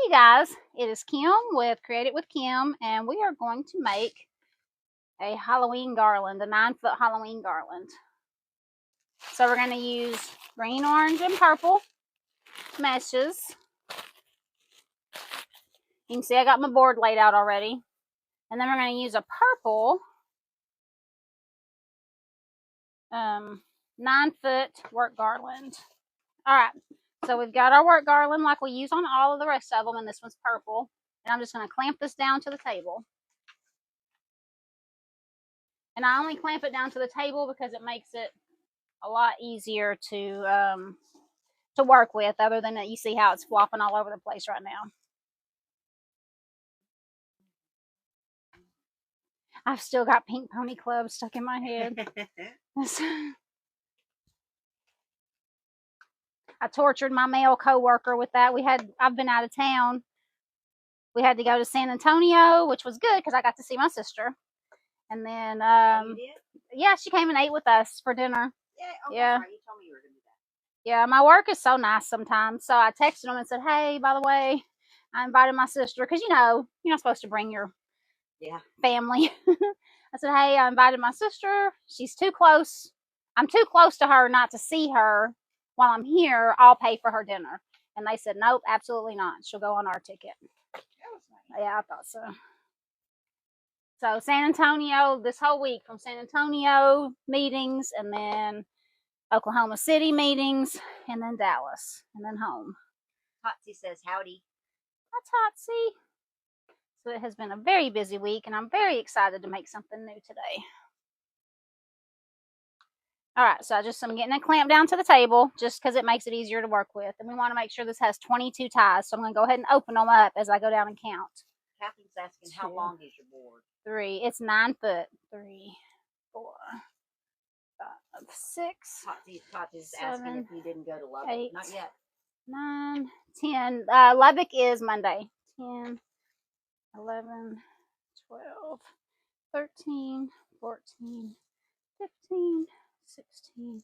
you guys, it is Kim with Create It with Kim, and we are going to make a Halloween garland, a 9-foot Halloween garland. So we're going to use green, orange, and purple meshes. You can see I got my board laid out already. And then we're going to use a purple 9-foot work garland. Alright, so we've got our work garland like we use on all of the rest of them, and this one's purple. And I'm just going to clamp this down to the table. And I only clamp it down to the table because it makes it a lot easier to work with, other than that you see how it's flopping all over the place right now. I've still got Pink Pony Club stuck in my head. I tortured my male co-worker with that. I've been out of town. We had to go to San Antonio, which was good because I got to see my sister. And then, you did? Yeah, she came and ate with us for dinner. Yeah. Right. You told me you were going to do that. Yeah, my work is so nice sometimes. So I texted them and said, hey, by the way, I invited my sister because, you're not supposed to bring your family. I said, hey, I invited my sister. She's too close. I'm too close to her not to see her while I'm here. I'll pay for her dinner. And they said, nope, absolutely not. She'll go on our ticket. That was nice. Yeah, I thought so. So San Antonio, this whole week, from San Antonio meetings, and then Oklahoma City meetings, and then Dallas, and then home. Totsy says howdy. Hi, Totsy. So it has been a very busy week, and I'm very excited to make something new today. All right, so I'm getting it clamped down to the table just because it makes it easier to work with. And we want to make sure this has 22 ties. So I'm going to go ahead and open them up as I go down and count. Catherine's asking, how long is your board? 3. It's 9 foot. 3, 4, 5, 6. Tati's asking if you didn't go to Lubbock. 8, not yet. 9, 10. Lubbock is Monday. 10, 11, 12, 13, 14, 15, 16,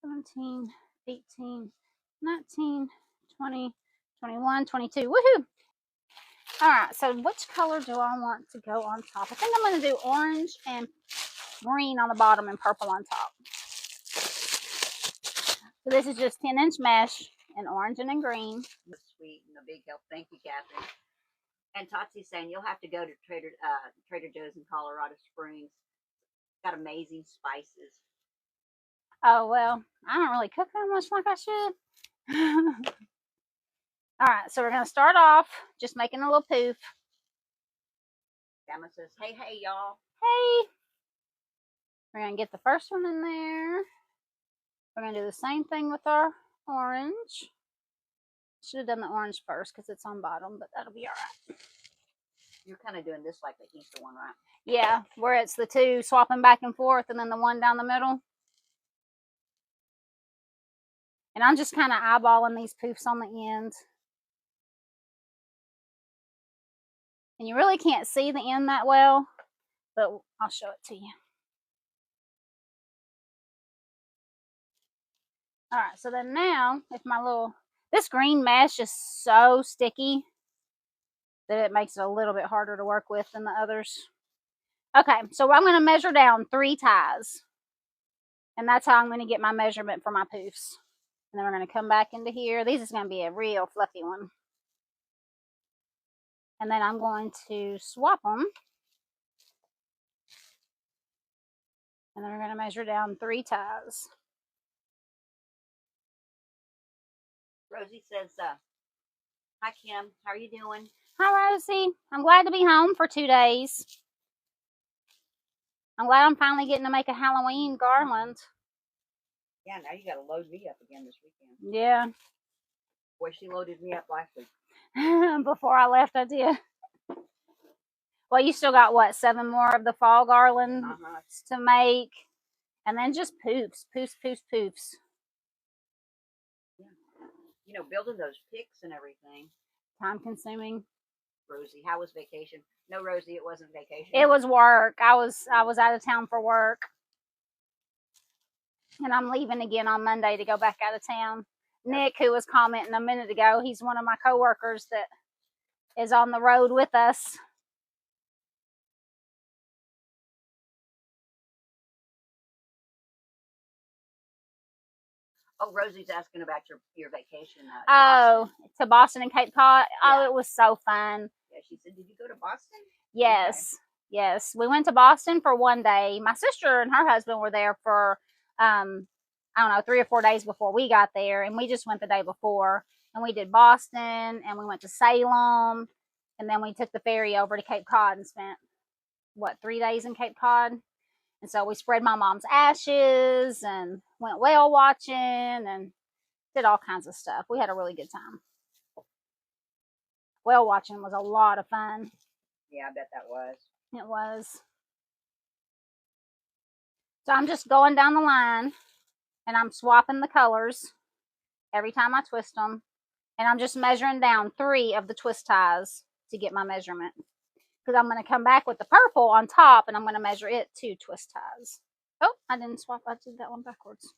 17, 18, 19, 20, 21, 22. Woohoo! All right, so which color do I want to go on top? I think I'm going to do orange and green on the bottom and purple on top. So this is just 10-inch mesh in orange and in green. That's sweet and a big help. Thank you, Catherine. And Totsy's saying you'll have to go to Trader Joe's in Colorado Springs. Got amazing spices. Oh, well, I don't really cook that much like I should. All right, so we're going to start off just making a little poof. Gamma says, hey, y'all. Hey. We're going to get the first one in there. We're going to do the same thing with our orange. Should have done the orange first because it's on bottom, but that'll be all right. You're kind of doing this like the Easter one, right? Yeah, where it's the two swapping back and forth and then the one down the middle. And I'm just kind of eyeballing these poofs on the end. And you really can't see the end that well, but I'll show it to you. All right, so then now, if this green mesh is so sticky that it makes it a little bit harder to work with than the others. Okay, so I'm going to measure down 3 ties. And that's how I'm going to get my measurement for my poofs. And then we're going to come back into here. These is going to be a real fluffy one. And then I'm going to swap them. And then we're going to measure down 3 ties. Rosie says, hi, Kim. How are you doing? Hi, Rosie. I'm glad to be home for 2 days. I'm glad I'm finally getting to make a Halloween garland. Yeah, now you got to load me up again this weekend. Yeah. Boy, she loaded me up last week. Before I left, I did. Well, you still got, what, 7 more of the fall garland to make? And then just poofs. Poofs. Yeah. Building those picks and everything. Time consuming. Rosie, how was vacation? No, Rosie, it wasn't vacation. It was work. I was out of town for work. And I'm leaving again on Monday to go back out of town. Nick, who was commenting a minute ago, he's one of my coworkers that is on the road with us. Oh, Rosie's asking about your vacation. Oh, to Boston and Cape Cod. Yeah. Oh, it was so fun. Yeah, she said, did you go to Boston? Yes. Okay. Yes. We went to Boston for one day. My sister and her husband were there for, I don't know, 3 or 4 days before we got there. And we just went the day before. And we did Boston and we went to Salem. And then we took the ferry over to Cape Cod and spent, 3 days in Cape Cod. And so we spread my mom's ashes and went whale watching and did all kinds of stuff. We had a really good time. Whale watching was a lot of fun. Yeah, I bet that was. It was. So I'm just going down the line and I'm swapping the colors every time I twist them. And I'm just measuring down 3 of the twist ties to get my measurement. Because I'm going to come back with the purple on top and I'm going to measure it 2 twist ties. Oh, I didn't swap. I did that one backwards.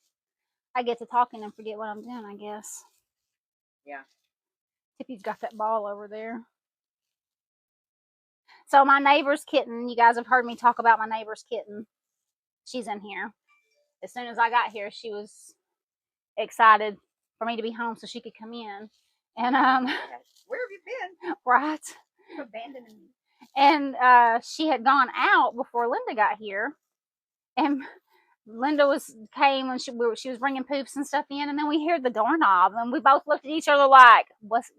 I get to talking and forget what I'm doing, I guess. Yeah. Tippy's got that ball over there. So my neighbor's kitten, you guys have heard me talk about my neighbor's kitten. She's in here. As soon as I got here, she was excited for me to be home so she could come in. And where have you been? Right. You're abandoning me. And she had gone out before Linda got here. And Linda came and she was bringing poofs and stuff in, and then we heard the doorknob, and we both looked at each other like, what's,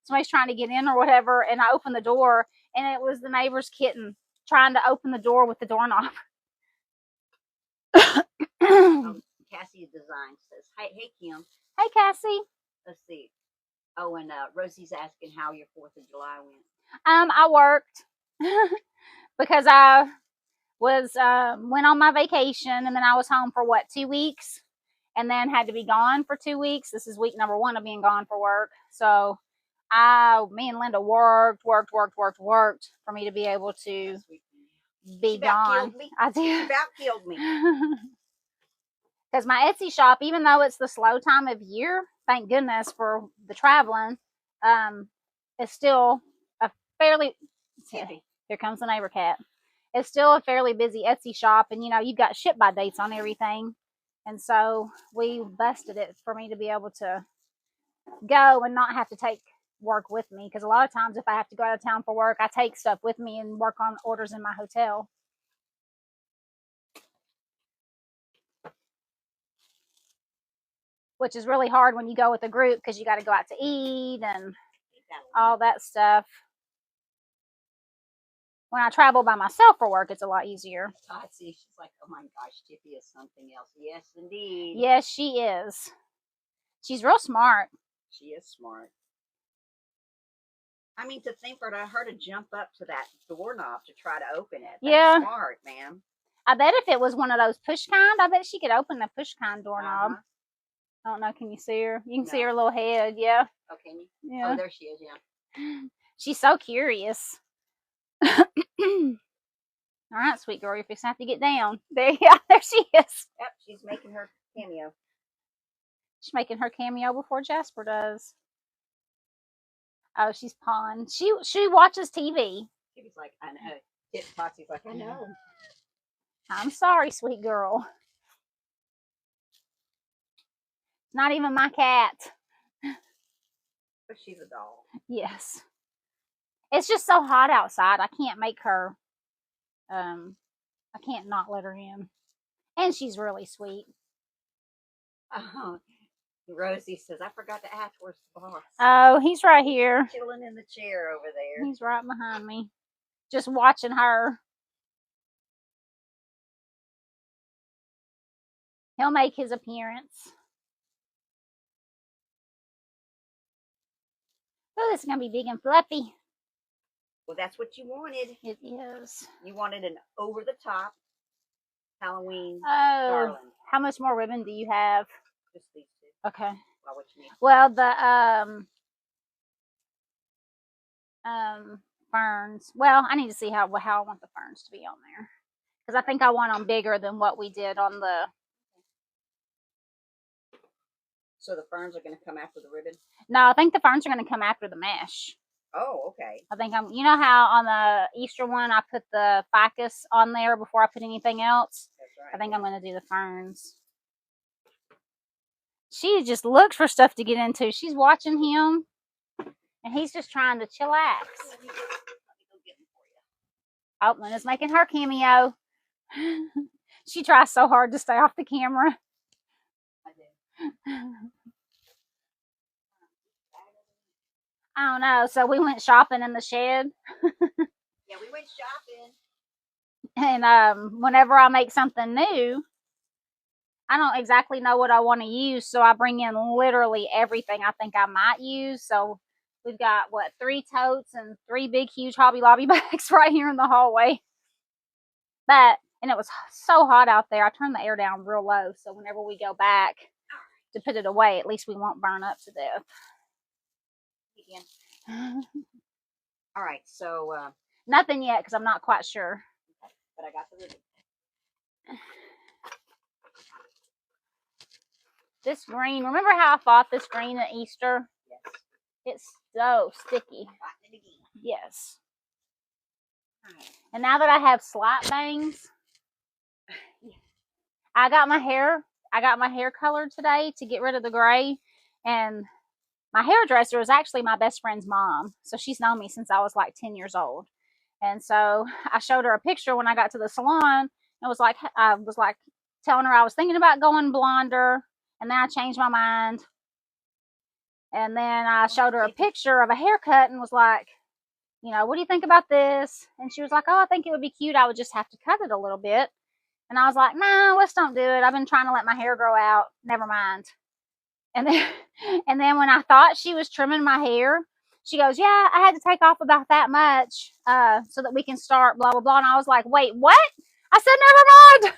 somebody's trying to get in or whatever. And I opened the door, and it was the neighbor's kitten trying to open the door with the doorknob. Cassie Design says, hey Kim. Hey Cassie. Let's see. Oh, and Rosie's asking how your 4th of July went. I worked because I was went on my vacation, and then I was home for 2 weeks, and then had to be gone for 2 weeks. This is week number 1 of being gone for work. So me and Linda worked for me to be able to be gone. I did. She about killed me. Because my Etsy shop, even though it's the slow time of year, thank goodness for the traveling, it's still a fairly, here comes the neighbor cat. It's still a fairly busy Etsy shop, and you've got ship by dates on everything. And so we busted it for me to be able to go and not have to take work with me. Because a lot of times if I have to go out of town for work, I take stuff with me and work on orders in my hotel. Which is really hard when you go with a group because you got to go out to eat and all that stuff. When I travel by myself for work, it's a lot easier. She's like, oh my gosh, Tippy is something else. Yes, indeed. Yes, she is. She's real smart. She is smart. I mean, to think for her to jump up to that doorknob to try to open it. That's smart, man. I bet if it was one of those push kind, I bet she could open the push kind doorknob. I don't know. Can you see her? You can see her little head. Yeah. Oh, can you? Yeah. Oh, there she is. Yeah. She's so curious. All right, sweet girl. You're fixing to have to get down. There she is. Yep, she's making her cameo. She's making her cameo before Jasper does. Oh, she's pawing. She watches TV. She was like, I know. Totsy's like, I know. I'm sorry, sweet girl. Not even my cat. But she's a doll. Yes. It's just so hot outside. I can't make her, I can't not let her in. And she's really sweet. Rosie says, I forgot to ask where's the boss. Oh, he's right here. Chilling in the chair over there. He's right behind me. Just watching her. He'll make his appearance. Oh, this is going to be big and fluffy. Well, that's what you wanted. It is. You wanted an over-the-top Halloween Garland. How much more ribbon do you have? Just these 2. Okay. Well, what you need? Well, the ferns. Well, I need to see how I want the ferns to be on there. Because I think I want them bigger than what we did on the... So the ferns are going to come after the ribbon? No, I think the ferns are going to come after the mesh. Oh, okay. I think you know how on the Easter one I put the ficus on there before I put anything else? That's right. I think I'm going to do the ferns. She just looks for stuff to get into. She's watching him, and he's just trying to chillax. Let me go get them for you. Oh, Lena's making her cameo. She tries so hard to stay off the camera. I do. I don't know. So we went shopping in the shed. Yeah, we went shopping. And whenever I make something new, I don't exactly know what I want to use. So I bring in literally everything I think I might use. So we've got, what, 3 totes and 3 big, huge Hobby Lobby bags right here in the hallway. And it was so hot out there. I turned the air down real low. So whenever we go back to put it away, at least we won't burn up to death. Again. All right, so nothing yet because I'm not quite sure. Okay, but I got the ribbon. This green, remember how I fought this green at Easter? Yes. It's so sticky. Fighting it again. Yes. Right. And now that I have slight bangs, I got my hair colored today to get rid of the gray. And my hairdresser is actually my best friend's mom. So she's known me since I was like 10 years old. And so I showed her a picture when I got to the salon. I was like telling her I was thinking about going blonder. And then I changed my mind. And then I showed her a picture of a haircut and was like, you know, what do you think about this? And she was like, oh, I think it would be cute. I would just have to cut it a little bit. And I was like, no, let's don't do it. I've been trying to let my hair grow out. Never mind. And then when I thought she was trimming my hair, she goes, yeah, I had to take off about that much so that we can start blah, blah, blah. And I was like, wait, what? I said, never mind.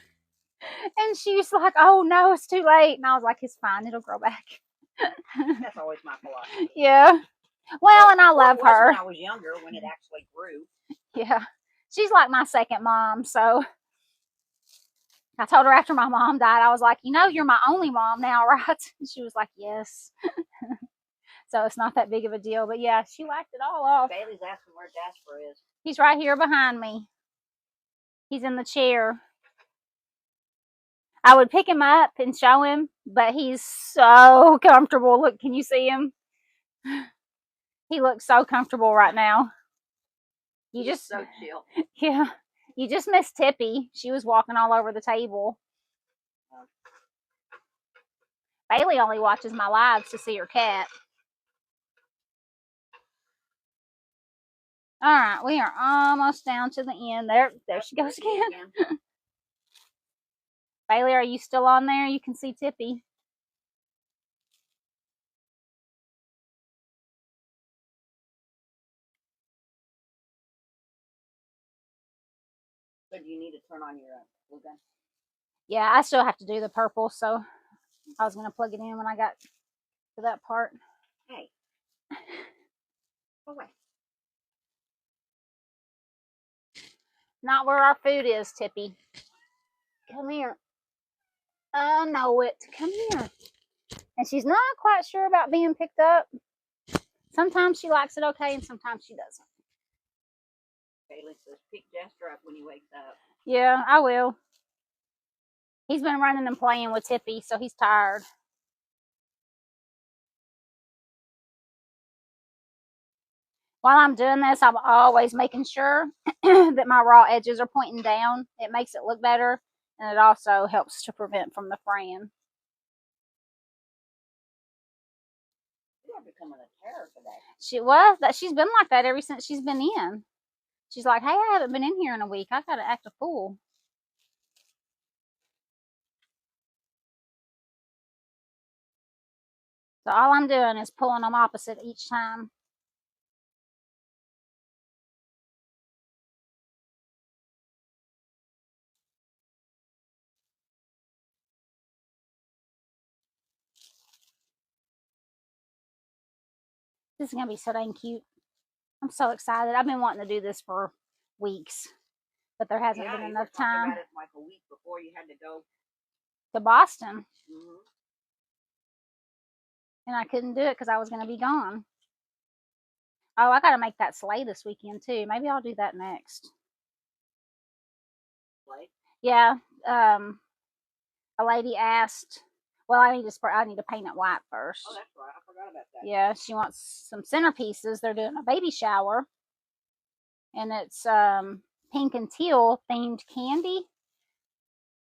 And she's like, oh, no, it's too late. And I was like, it's fine. It'll grow back. That's always my philosophy. Yeah. Well, and I love her. When I was younger, when it actually grew. Yeah. She's like my second mom. So I told her after my mom died, I was like, you know, you're my only mom now, right? And she was like, yes. So it's not that big of a deal. But yeah, she whacked it all off. Bailey's asking where Jasper is. He's right here behind me. He's in the chair. I would pick him up and show him, but he's so comfortable. Look, can you see him? He looks so comfortable right now. He's so chill. Yeah. You just missed Tippy. She was walking all over the table. Bailey only watches my lives to see her cat. All right, we are almost down to the end. There she goes again. Bailey, are you still on there? You can see Tippy. So do you need to turn on your blue gun? Yeah, I still have to do the purple, so I was going to plug it in when I got to that part. Hey. Go away. Not where our food is, Tippy. Come here. I know it. Come here. And she's not quite sure about being picked up. Sometimes she likes it okay, and sometimes she doesn't. Bailey says, pick Jasper up when he wakes up. Yeah, I will. He's been running and playing with Tippy, so he's tired. While I'm doing this, I'm always making sure that my raw edges are pointing down. It makes it look better, and it also helps to prevent from the fraying. You are becoming a terror today. She's been like that ever since she's been in. She's like, hey, I haven't been in here in a week. I gotta act a fool. So all I'm doing is pulling them opposite each time. This is gonna be so dang cute. I'm so excited. I've been wanting to do this for weeks, but there hasn't been enough time. About it like a week before you had to go to Boston. And I couldn't do it because I was going to be gone. Oh, I gotta make that sleigh this weekend too. Maybe I'll do that next. Like, Yeah. A lady asked. Well, I need to paint it white first. oh, that's right. I forgot about that. Yeah, she wants some centerpieces. They're doing a baby shower, and it's pink and teal themed candy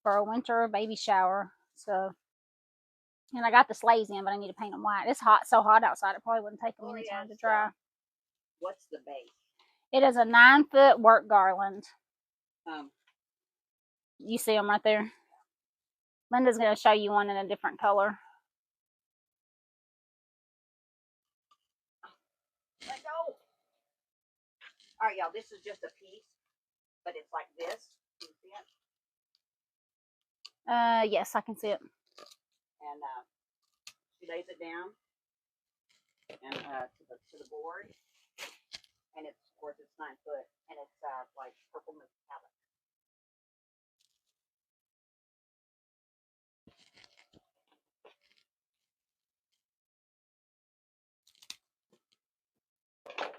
for a winter baby shower. So, and I got the sleighs in, but I need to paint them white. It's hot, so hot outside. It probably wouldn't take them any time to dry. What's the base? It is a 9-foot work garland. Um, You see them right there. Linda's going to show you one in a different color. Let go. All right, y'all. This is just a piece, but it's like this. Can you see it? Yes, I can see it. And she lays it down and to the board, and it's, of course, it's 9 foot, and it's like purple metallic.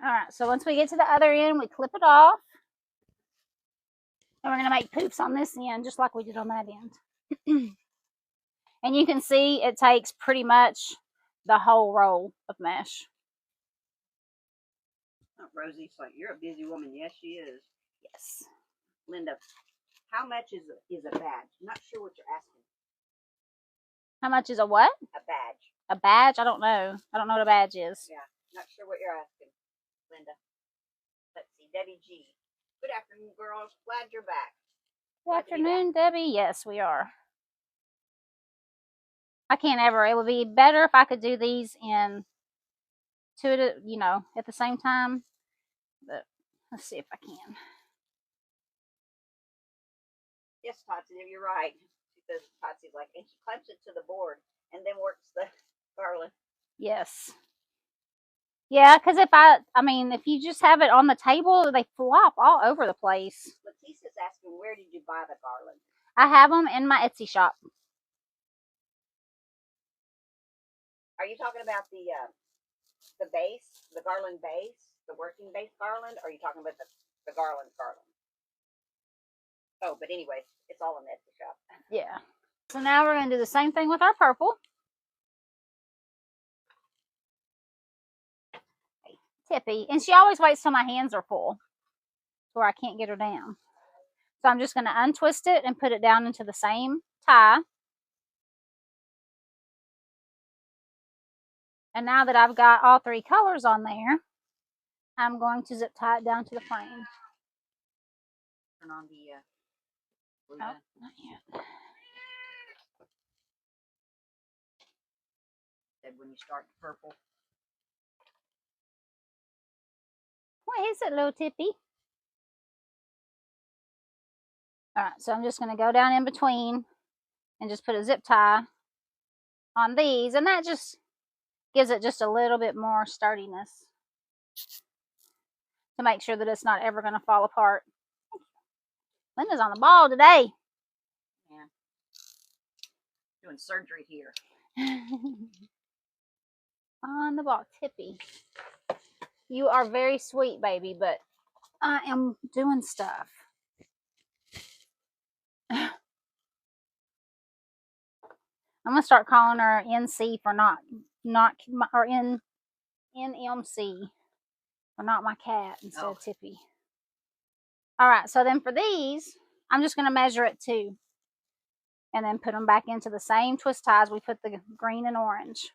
All right, so once we get to the other end, we clip it off. And we're going to make poofs on this end, just like we did on that end. And you can see it takes pretty much the whole roll of mesh. Oh, Rosie's like, you're a busy woman. Yes, she is. Yes. Linda, how much is a badge? I'm not sure what you're asking. How much is a what? A badge. A badge? I don't know. I don't know what a badge is. Yeah, not sure what you're asking, Linda. Let's see, Debbie G. Good afternoon, girls. Glad you're back. Good afternoon, Debbie. Yes, we are. I can't ever. It would be better if I could do these in two, at the same time. But let's see if I can. Yes, Totsy, you're right. She says, Totsy's like, and she clamps it to the board and then works the garland. Yes. Yeah, because if you just have it on the table, they flop all over the place. Letitia's asking, where did you buy the garland? I have them in my Etsy shop. Are you talking about the base, the garland base, the working base garland, or are you talking about the garland? Oh, but anyways, it's all in the Etsy shop. Yeah. So now we're going to do the same thing with our purple. Tippy. And she always waits till my hands are full, where I can't get her down. So I'm just going to untwist it and put it down into the same tie. And now that I've got all 3 colors on there, I'm going to zip tie it down to the frame. Turn on the oh, not yet. Said when you start the purple. What is it, little Tippy? All right, so I'm just going to go down in between and just put a zip tie on these, and that just gives it just a little bit more sturdiness to make sure that it's not ever going to fall apart. Linda's on the ball today. Yeah. Doing surgery here. On the ball. Tippy. You are very sweet, baby, but I am doing stuff. I'm going to start calling her NC for not or NMC for not my cat instead of Tippy. All right, so then for these, I'm just going to measure it too. And then put them back into the same twist ties we put the green and orange.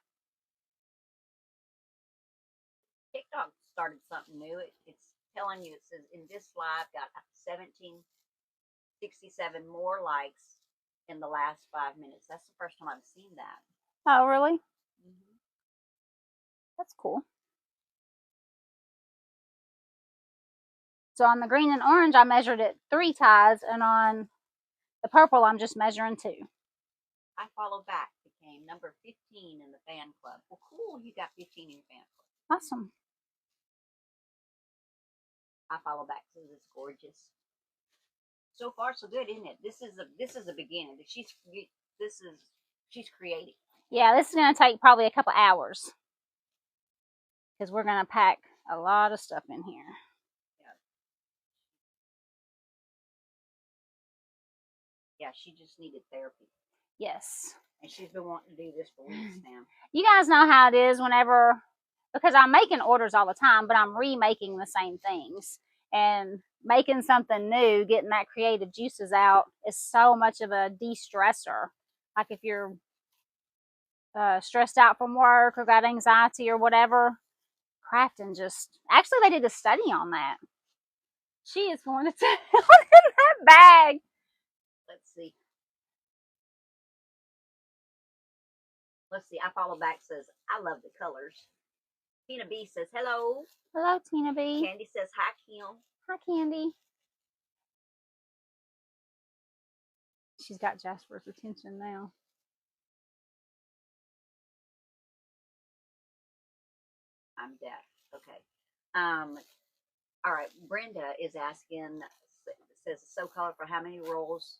TikTok started something new. It's telling you, it says, in this live, got 1767 more likes in the last 5 minutes. That's the first time I've seen that. Oh, really? Mm-hmm. That's cool. So on the green and orange, I measured it 3 ties, and on the purple, I'm just measuring 2. I follow back, became number 15 in the fan club. Well, cool, you got 15 in your fan club. Awesome. I follow back because it's gorgeous. So far, so good, isn't it? This is a beginning. She's creating. Yeah, this is going to take probably a couple hours because we're going to pack A lot of stuff in here. Yeah, she just needed therapy. Yes. And she's been wanting to do this for weeks now. You guys know how it is whenever, because I'm making orders all the time, but I'm remaking the same things. And making something new, getting that creative juices out is so much of a de-stressor. Like if you're stressed out from work or got anxiety or whatever, crafting just, actually they did a study on that. She is going to tell in that bag. Let's see. Let's see. I follow back says, I love the colors. Tina B says, hello. Hello, Tina B. Candy says, hi, Kim. Hi, Candy. She's got Jasper's attention now. I'm deaf. Okay. All right. Brenda is asking, says, so colorful. How many rolls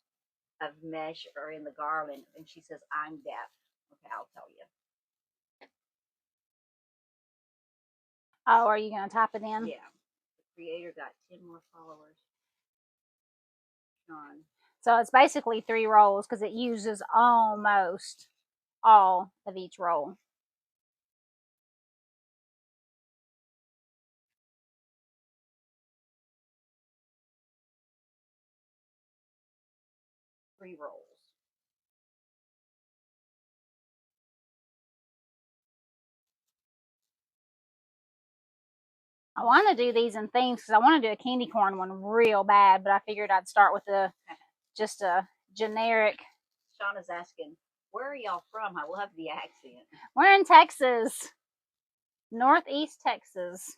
of mesh are in the garland? And she says, I'm deaf. Okay, I'll tell you. Oh, are you going to type it in? Yeah. The creator got 10 more followers. Sean. So it's basically 3 rolls because it uses almost all of each roll. Three rolls. I want to do these in themes because I want to do a candy corn one real bad, but I figured I'd start with just a generic. Shauna's asking, where are y'all from? I love the accent. We're in Texas, Northeast Texas.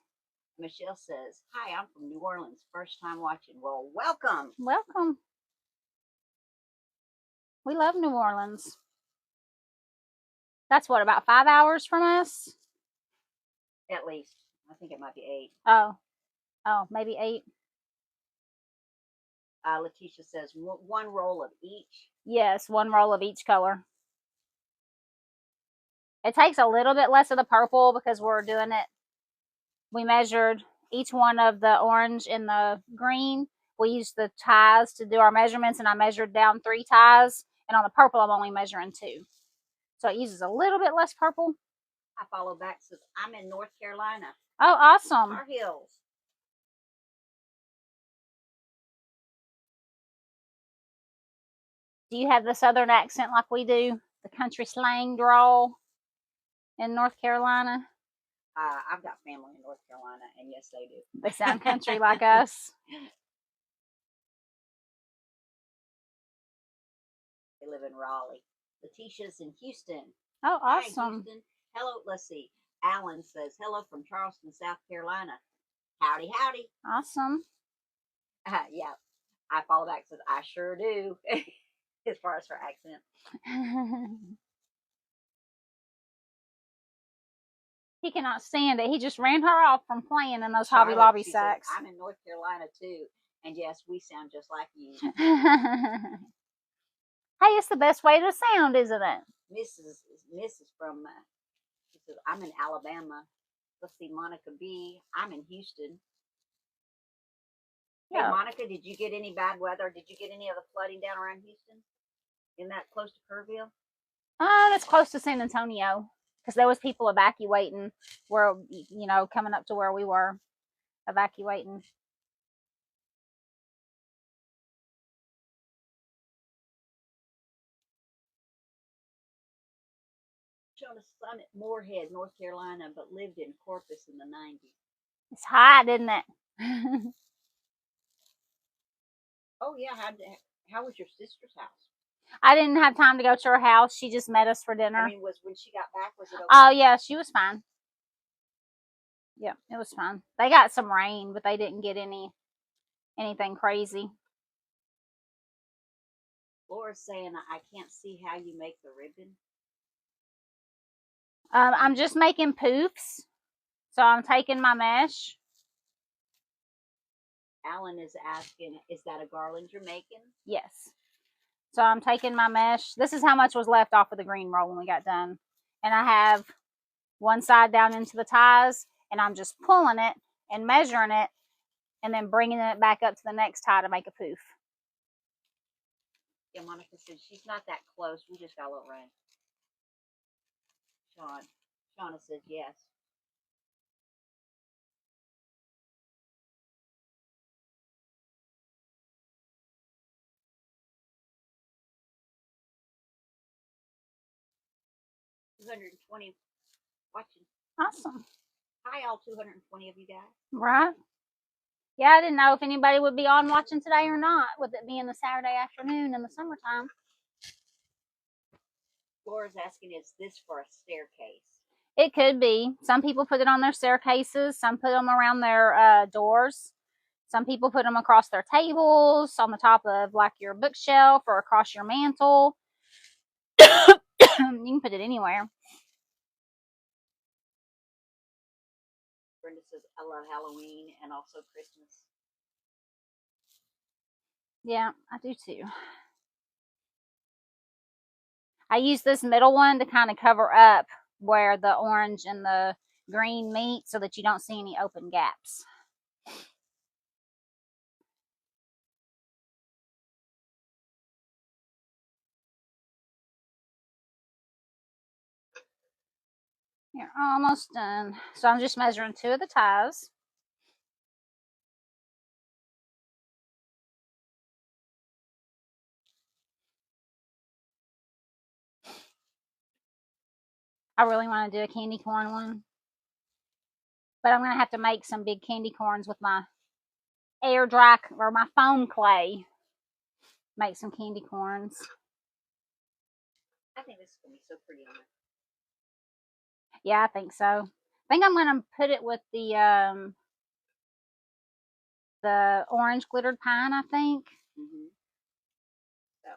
Michelle says, hi, I'm from New Orleans. First time watching. Well, welcome. Welcome. We love New Orleans. That's what, about 5 hours from us? At least. I think it might be 8. Oh, maybe 8. Letitia says, one roll of each. Yes, 1 roll of each color. It takes a little bit less of the purple because we're doing it. We measured each one of the orange and the green. We used the ties to do our measurements, and I measured down 3 ties. And on the purple, I'm only measuring 2. So it uses a little bit less purple. I follow back, says, I'm in North Carolina. Oh, awesome. Tar Heels. Do you have the southern accent like we do? The country slang drawl in North Carolina? I've got family in North Carolina, and yes, they do. They sound country like us. They live in Raleigh. Letitia's in Houston. Oh, awesome. Hi, Houston. Hello, let's see. Alan says, hello from Charleston, South Carolina. Howdy, howdy. Awesome. Yeah. I follow back, says, I sure do. As far as her accent. He cannot stand it. He just ran her off from playing in those Hobby Lobby sacks. I'm in North Carolina too. And yes, we sound just like you. Hey, it's the best way to sound, isn't it? Mrs. from, she says, I'm in Alabama. Let's see, Monica B. I'm in Houston. Yeah. Hey, Monica, did you get any bad weather? Did you get any of the flooding down around Houston? Isn't that close to Kerrville? That's close to San Antonio. Because there was people evacuating where, you know, coming up to where we were evacuating. Showed a son at Moorhead, North Carolina, but lived in Corpus in the 90s. It's hot, isn't it? Oh, yeah. How was your sister's house? I didn't have time to go to her house. She just met us for dinner. I mean, when she got back, was it okay? Oh, yeah, she was fine. Yeah, it was fine. They got some rain, but they didn't get anything crazy. Laura's saying, I can't see how you make the ribbon. I'm just making poofs. So I'm taking my mesh. Alan is asking, is that a garland you're making? Yes. So I'm taking my mesh. This is how much was left off of the green roll when we got done. And I have one side down into the ties. and I'm just pulling it and measuring it and then bringing it back up to the next tie to make a poof. Yeah, Monica says she's not that close. We just got a little rain. Shauna says yes. $220 watching. Awesome. Hi, all 220 of you guys. Right? Yeah, I didn't know if anybody would be on watching today or not, with it being the Saturday afternoon in the summertime. Laura's asking, is this for a staircase? It could be. Some people put it on their staircases. Some put them around their doors. Some people put them across their tables, on the top of like your bookshelf or across your mantle. You can put it anywhere. Brenda says, I love Halloween and also Christmas. Yeah, I do too. I use this middle one to kind of cover up where the orange and the green meet so that you don't see any open gaps. You're almost done. So I'm just measuring 2 of the ties. I really want to do a candy corn one. But I'm going to have to make some big candy corns with my air dry or my foam clay. Make some candy corns. I think this is going to be so pretty on it. Yeah, I think so. I think I'm going to put it with the orange glittered pine, I think. Mm-hmm. So,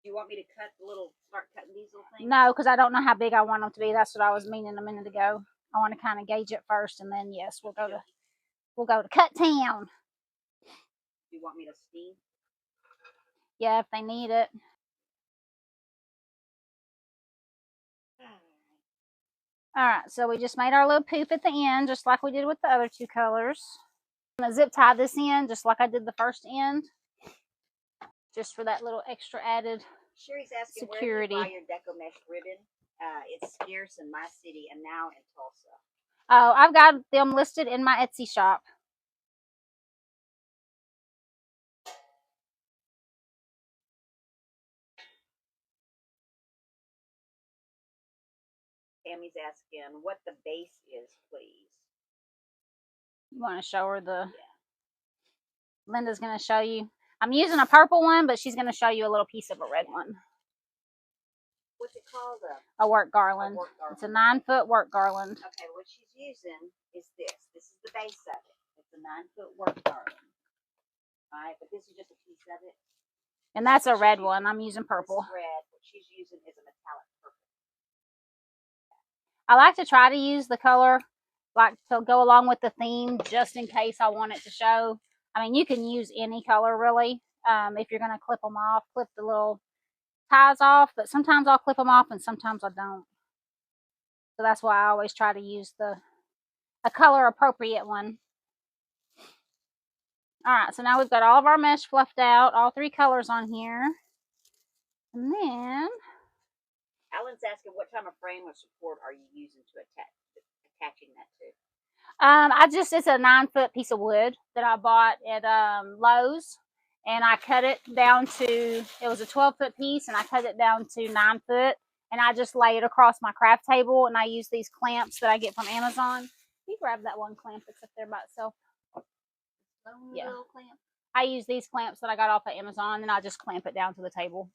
do you want me to start cutting these little things? No, because I don't know how big I want them to be. That's what I was meaning a minute ago. I want to kind of gauge it first, and then yes, we'll go to Cut Town. Do you want me to steam? Yeah, if they need it. All right, so we just made our little poof at the end, just like we did with the other 2 colors. I'm going to zip tie this end, just like I did the first end, just for that little extra added Sherry's asking, security. Where do you buy your Deco Mesh ribbon? It's scarce in my city and now in Tulsa. Oh, I've got them listed in my Etsy shop. Tammy's asking what the base is, please. You want to show her the... Yeah. Linda's going to show you. I'm using a purple one, but she's going to show you a little piece of a red one. What's it called? A work garland. It's a 9-foot work garland. Okay, what she's using is this. This is the base of it. It's a 9-foot work garland. All right, but this is just a piece of it. And that's a red one. I'm using purple. This red. What she's using is a metallic purple. I like to try to use the color like to go along with the theme, just in case I want it to show. I mean, you can use any color really. If you're going to clip them off, clip the little ties off, but sometimes I'll clip them off and sometimes I don't. So that's why I always try to use a color appropriate one. All right, so now we've got all of our mesh fluffed out, all 3 colors on here. And then Alan's asking, what type of frame or support are you using to attaching that to? It's a 9-foot piece of wood that I bought at Lowe's, and I cut it down to, it was a 12-foot piece, and I cut it down to 9 foot, and I just lay it across my craft table, and I use these clamps that I get from Amazon. You grab that one clamp that's up there by itself. Yeah. Little clamp. I use these clamps that I got off of Amazon, and I just clamp it down to the table.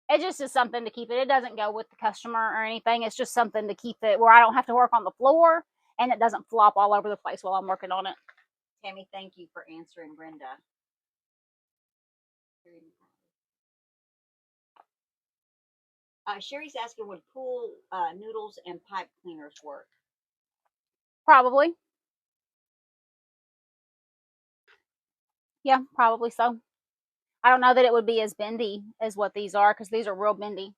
It just is something to keep it. It doesn't go with the customer or anything. It's just something to keep it where I don't have to work on the floor and it doesn't flop all over the place while I'm working on it. Tammy, thank you for answering Brenda. Sherry's asking, would pool noodles and pipe cleaners work? Probably. Yeah, probably so. I don't know that it would be as bendy as what these are, because these are real bendy.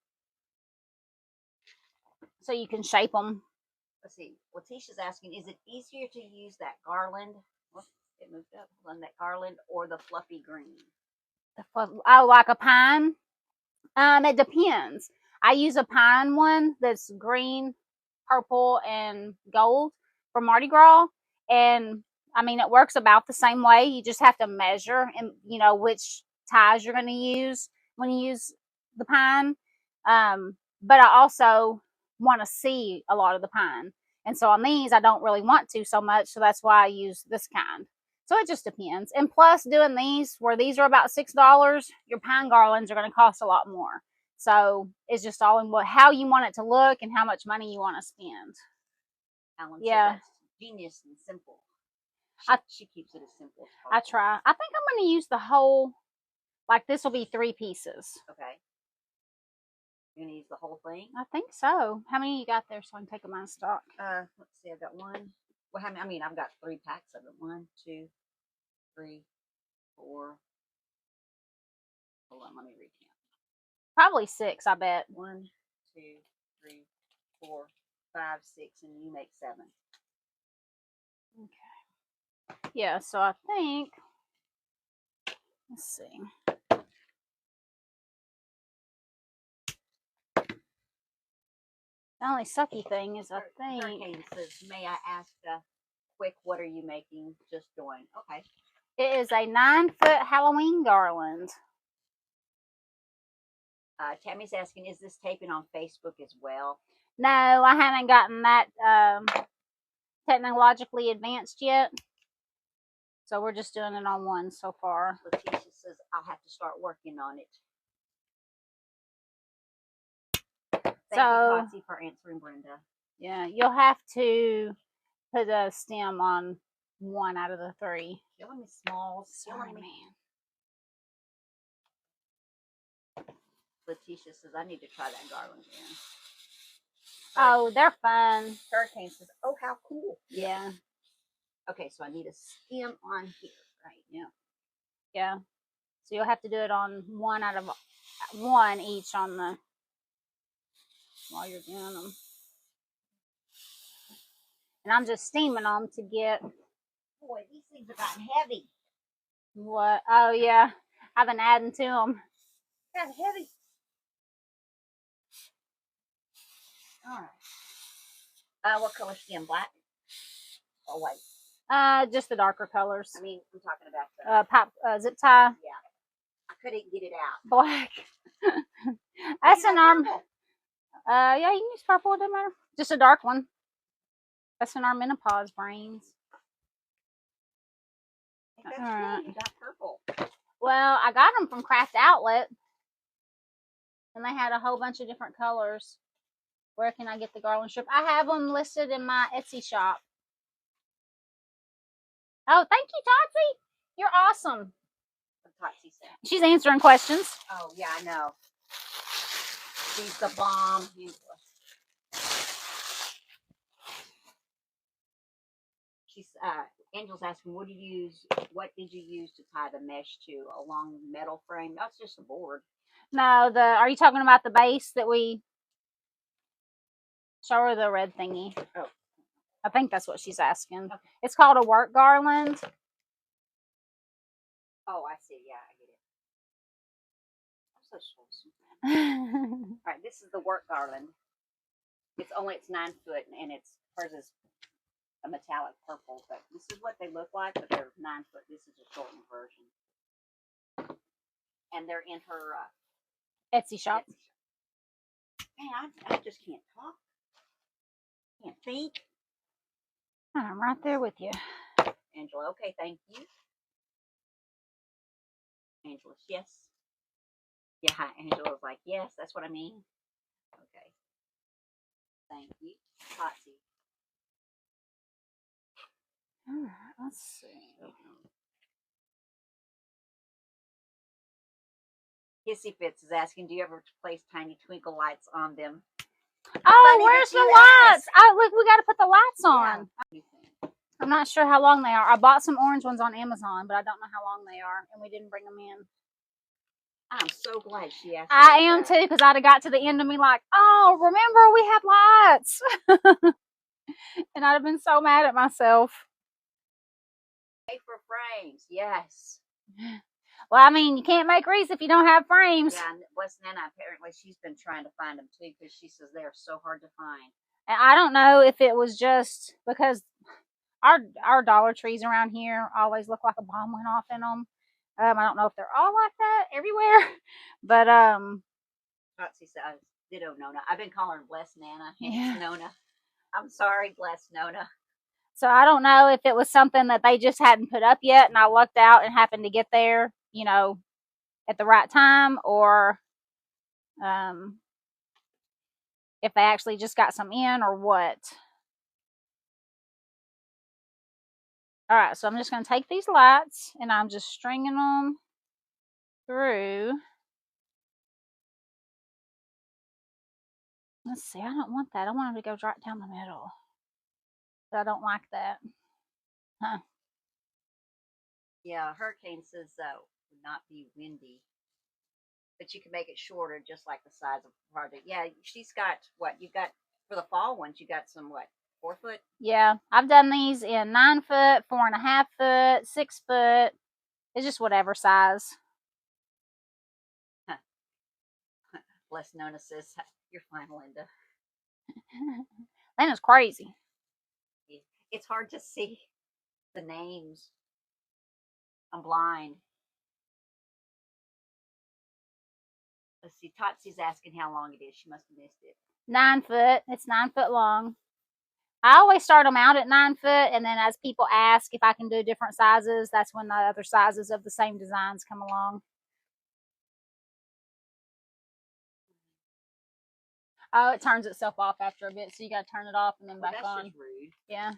So you can shape them let's see. Letitia's asking, is it easier to use that garland? Whoops, it moved up. Hold on, that garland or the fluffy green? Oh, like a pine? It depends. I use a pine one that's green, purple, and gold for Mardi Gras. And I mean, it works about the same way. You just have to measure and which ties you're going to use when you use the pine. But I also want to see a lot of the pine. And so on these, I don't really want to so much. So that's why I use this kind. So it just depends. And plus, doing these, where these are about $6, your pine garlands are going to cost a lot more. So it's just all in how you want it to look and how much money you want to spend. Alan Yeah. said that's genius and simple. She keeps it as simple as possible. I try. I think I'm going to use the whole, like this will be 3 pieces. Okay. You're going to use the whole thing? I think so. How many you got there so I can take them out of stock? Let's see. I've got one. Well, how many? I mean, I've got 3 packs of it. 1, 2, 3, 4. Hold on, let me recount. Probably 6, I bet. 1, 2, 3, 4, 5, 6, and you make 7. Okay. Yeah, so I think, let's see. The only sucky thing is I think. Hurricane says, may I ask quick, what are you making? Just join. Okay. It is a 9-foot Halloween garland. Tammy's asking, is this taping on Facebook as well? No, I haven't gotten that technologically advanced yet. So we're just doing it on one so far. Letitia says, I'll have to start working on it. Thank you, Patsy, for answering Brenda. Yeah, you'll have to put a stem on 1 out of the 3. Killing me, Smalls. Sorry, man. Letitia says, I need to try that garland again. Oh, they're fun. Hurricane says, oh, how cool. Yeah. Okay, so I need a stem on here, right? Yeah. Yeah. So you'll have to do it on 1 out of 1 each on the, while you're doing them. And I'm just steaming them to get. Boy, these things have gotten heavy. What? Oh, yeah. I've been adding to them. Got heavy. All right. What color stem? Black or white? Just the darker colors. I mean, I'm talking about the zip tie. Yeah. I couldn't get it out. Black. That's an arm. Yeah, you can use purple. It doesn't matter. Just a dark one. That's in our menopause brains. That's cool. You got purple. Well, I got them from Craft Outlet, and they had a whole bunch of different colors. Where can I get the garland strip? I have them listed in my Etsy shop. Oh, thank you, Totsy. You're awesome. Totsy said. She's answering questions. Oh, yeah, I know. She's the bomb. She's Angel's asking, what did you use to tie the mesh to? A long metal frame? That's just a board. No, are you talking about the base that we show her, the red thingy? Oh. I think that's what she's asking. Okay. It's called a work garland. Oh, I see. Yeah, I get it. I'm so wholesome. All right, this is the work garland. It's 9 foot, and hers is a metallic purple, but this is what they look like, but they're 9 foot. This is a shortened version. And they're in her Etsy shop. Man, I just can't talk. Can't think. I'm right there with you. Angela, okay, thank you. Angela, yes. Yeah, Angela's like, yes, that's what I mean. Okay. Thank you. Patsy. All right, let's see. Hissy Fitz is asking, do you ever place tiny twinkle lights on them? Oh, where's the lights? Look, we got to put the lights on. Yeah. I'm not sure how long they are. I bought some orange ones on Amazon, but I don't know how long they are, and we didn't bring them in. I'm so glad she asked. I am too, because I'd have got to the end of me like, oh, remember we had lights. And I'd have been so mad at myself. Pay for frames, yes. Well, I mean, you can't make wreaths if you don't have frames. Yeah, and West Nana, apparently she's been trying to find them too, because she says they are so hard to find. And I don't know if it was just because our Dollar Trees around here always look like a bomb went off in them. I don't know if they're all like that everywhere, but Patsy says, ditto Nona. I've been calling her Blessed Nana. Yeah. It's Nona. I'm sorry, Blessed Nona. So I don't know if it was something that they just hadn't put up yet and I lucked out and happened to get there, you know, at the right time, or if they actually just got some in or what. All right, so I'm just going to take these lights and I'm just stringing them through. Let's see, I don't want that. I want them to go right down the middle. But I don't like that. Huh. Yeah, Hurricane says would not be windy. But you can make it shorter, just like the size of the project. Yeah, she's got, what, you got, for the fall ones, you got some, what, 4 foot? Yeah, I've done these in 9 foot, 4.5 foot, 6 foot. It's just whatever size. Bless Nona says, you're fine, Linda. Linda's crazy. It's hard to see the names. I'm blind. Let's see, Totsy's asking how long it is. She must have missed it. 9 foot. It's 9 foot long. I always start them out at 9 foot, and then as people ask if I can do different sizes, that's when the other sizes of the same designs come along. Oh, it turns itself off after a bit, so you got to turn it off and then back that's on. Just rude. Yeah.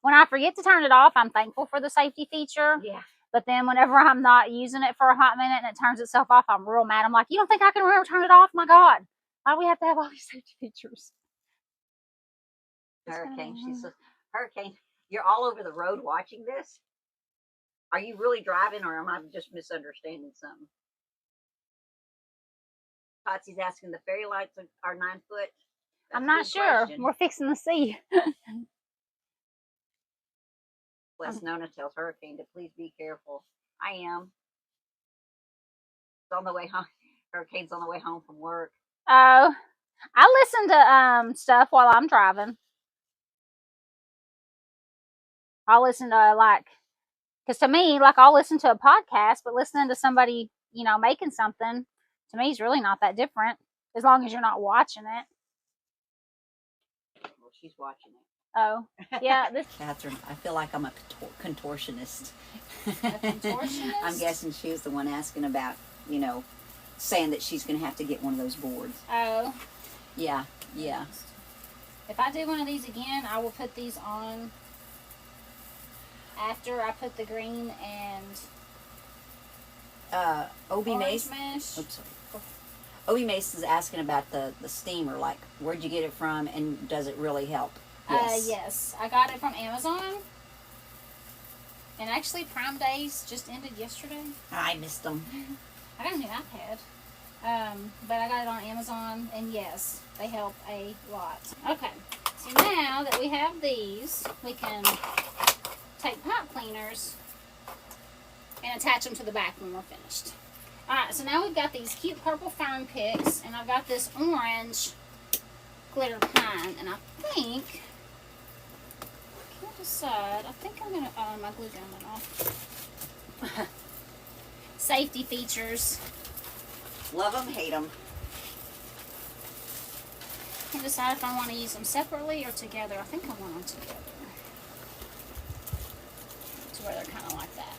When I forget to turn it off, I'm thankful for the safety feature. Yeah. But then whenever I'm not using it for a hot minute and it turns itself off, I'm real mad. I'm like, you don't think I can remember to turn it off? My God. Why do we have to have all these safety features? Hurricane, she says, Hurricane, you're all over the road watching this? Are you really driving, or am I just misunderstanding something? Totsy's asking, the fairy lights are 9 foot? That's I'm not sure. Question. We're fixing to see. Bless Nona tells Hurricane to please be careful. I am. It's on the way home. Hurricane's on the way home from work. Oh, I listen to stuff while I'm driving. I'll listen to, like, because to me, like, I'll listen to a podcast, but listening to somebody, you know, making something, to me is really not that different, as long as you're not watching it. Well, she's watching it. Oh, yeah. This Catherine, I feel like I'm a contortionist. A contortionist? I'm guessing she was the one asking about, you know, saying that she's going to have to get one of those boards. Oh. Yeah, yeah. If I do one of these again, I will put these on after I put the green and Obi orange Mace. mesh. Oops, sorry. Obi Mace is asking about the steamer, like, where'd you get it from, and does it really help? Yes. Yes. I got it from Amazon. And actually, Prime Days just ended yesterday. I missed them. I got a new iPad. But I got it on Amazon, and yes, they help a lot. Okay, so now that we have these, we can take pipe cleaners and attach them to the back when we're finished. Alright, so now we've got these cute purple fern picks, and I've got this orange glitter pine, and I think, I can't decide, I think I'm going to, oh, my glue gun went off. Safety features. Love them, hate them. I can decide if I want to use them separately or together. I think I want them together. To where they're kind of like that.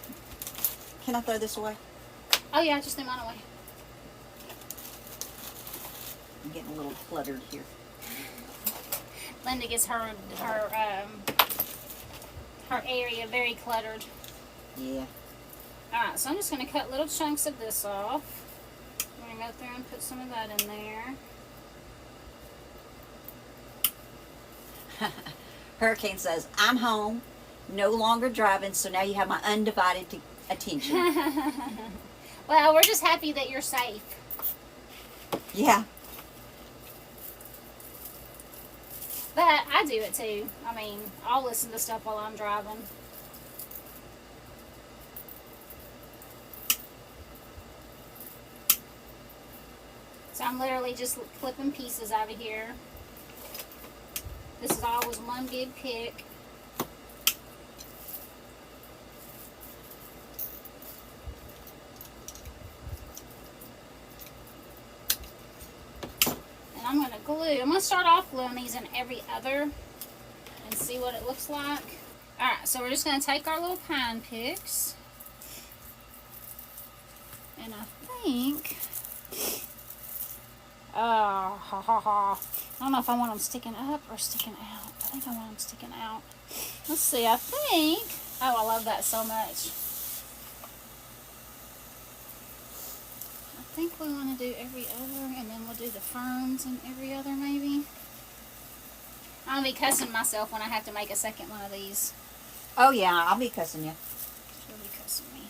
Can I throw this away? Oh yeah, just threw mine away. I'm getting a little cluttered here. Linda gets her area very cluttered. Yeah. Alright, so I'm just going to cut little chunks of this off. I'm going to go through and put some of that in there. Hurricane says, I'm home, no longer driving, so now you have my undivided attention. Well, we're just happy that you're safe. Yeah. But I do it too. I mean, I'll listen to stuff while I'm driving. So I'm literally just clipping pieces out of here. This is always one big pick. And I'm going to glue. I'm going to start off gluing these in every other and see what it looks like. Alright, so we're just going to take our little pine picks. And I think... I don't know if I want them sticking up or sticking out. I think I want them sticking out. Let's see, I think... Oh, I love that so much. I think we want to do every other, and then we'll do the ferns and every other, maybe. I'm going to be cussing myself when I have to make a second one of these. Oh, yeah, I'll be cussing you. She'll be cussing me.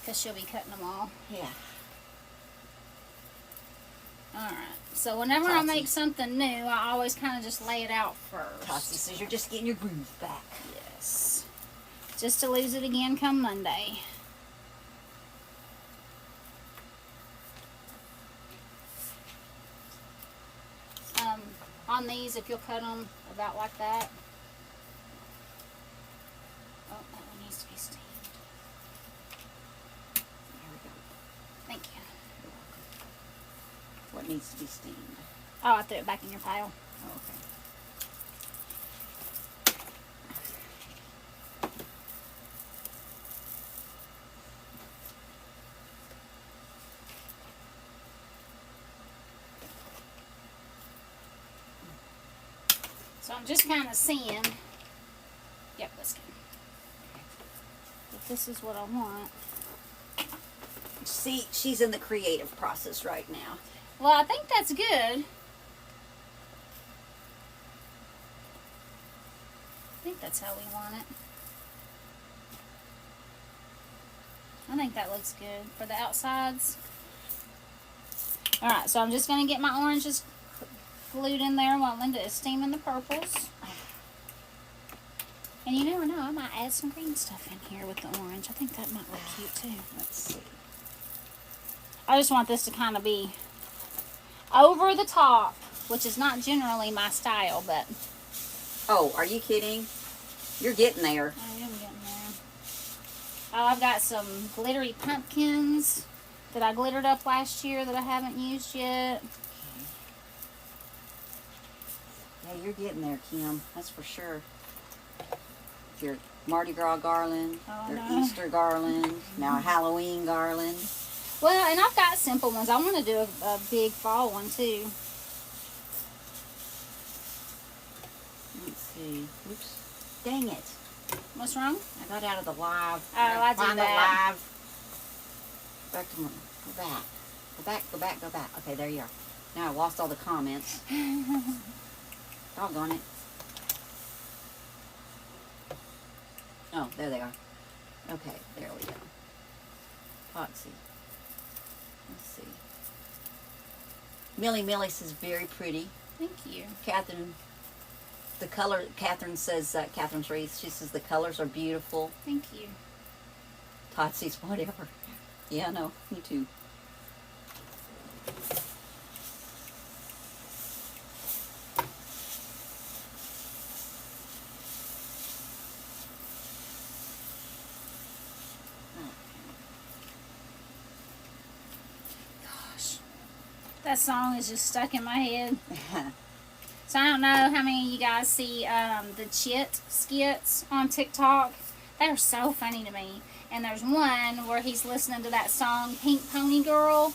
Because she'll be cutting them all. Yeah. Alright, so whenever I make something new, I always kind of just lay it out first. Totsy says you're just getting your groove back. Yes. Just to lose it again come Monday. On these, if you'll cut them about like that. Oh, that one needs to be steamed. There we go. Thank you. What needs to be steamed? Oh, I threw it back in your pile. Oh, okay. So I'm just kind of seeing. Yep, that's good. If this is what I want. See, she's in the creative process right now. Well, I think that's good. I think that's how we want it. I think that looks good for the outsides. Alright, so I'm just going to get my oranges glued in there while Linda is steaming the purples. And you never know, I might add some green stuff in here with the orange. I think that might look cute too. Let's see. I just want this to kind of be over the top, which is not generally my style, but... Oh, are you kidding? You're getting there. I am getting there. Oh, I've got some glittery pumpkins that I glittered up last year that I haven't used yet. Yeah, you're getting there, Kim. That's for sure. Your Mardi Gras garland, your Easter garland, now a Halloween garland. Well, and I've got simple ones. I want to do a big fall one too. Let's see. Oops. Dang it. What's wrong? I got out of the live. Oh, I do Find that. the live. Back to morning. Go back. Go back, go back, go back. Okay, there you are. Now I lost all the comments. Doggone it. Oh, there they are. Okay, there we go. Foxy. Let's see. Millie says very pretty. Thank you. Catherine, the color, Catherine says, Catherine's wreath, she says the colors are beautiful. Thank you. Totsy's whatever. Yeah, no, me too. That song is just stuck in my head. So I don't know how many of you guys see the Chit skits on TikTok. They're so funny to me. And there's one where he's listening to that song, Pink Pony Girl.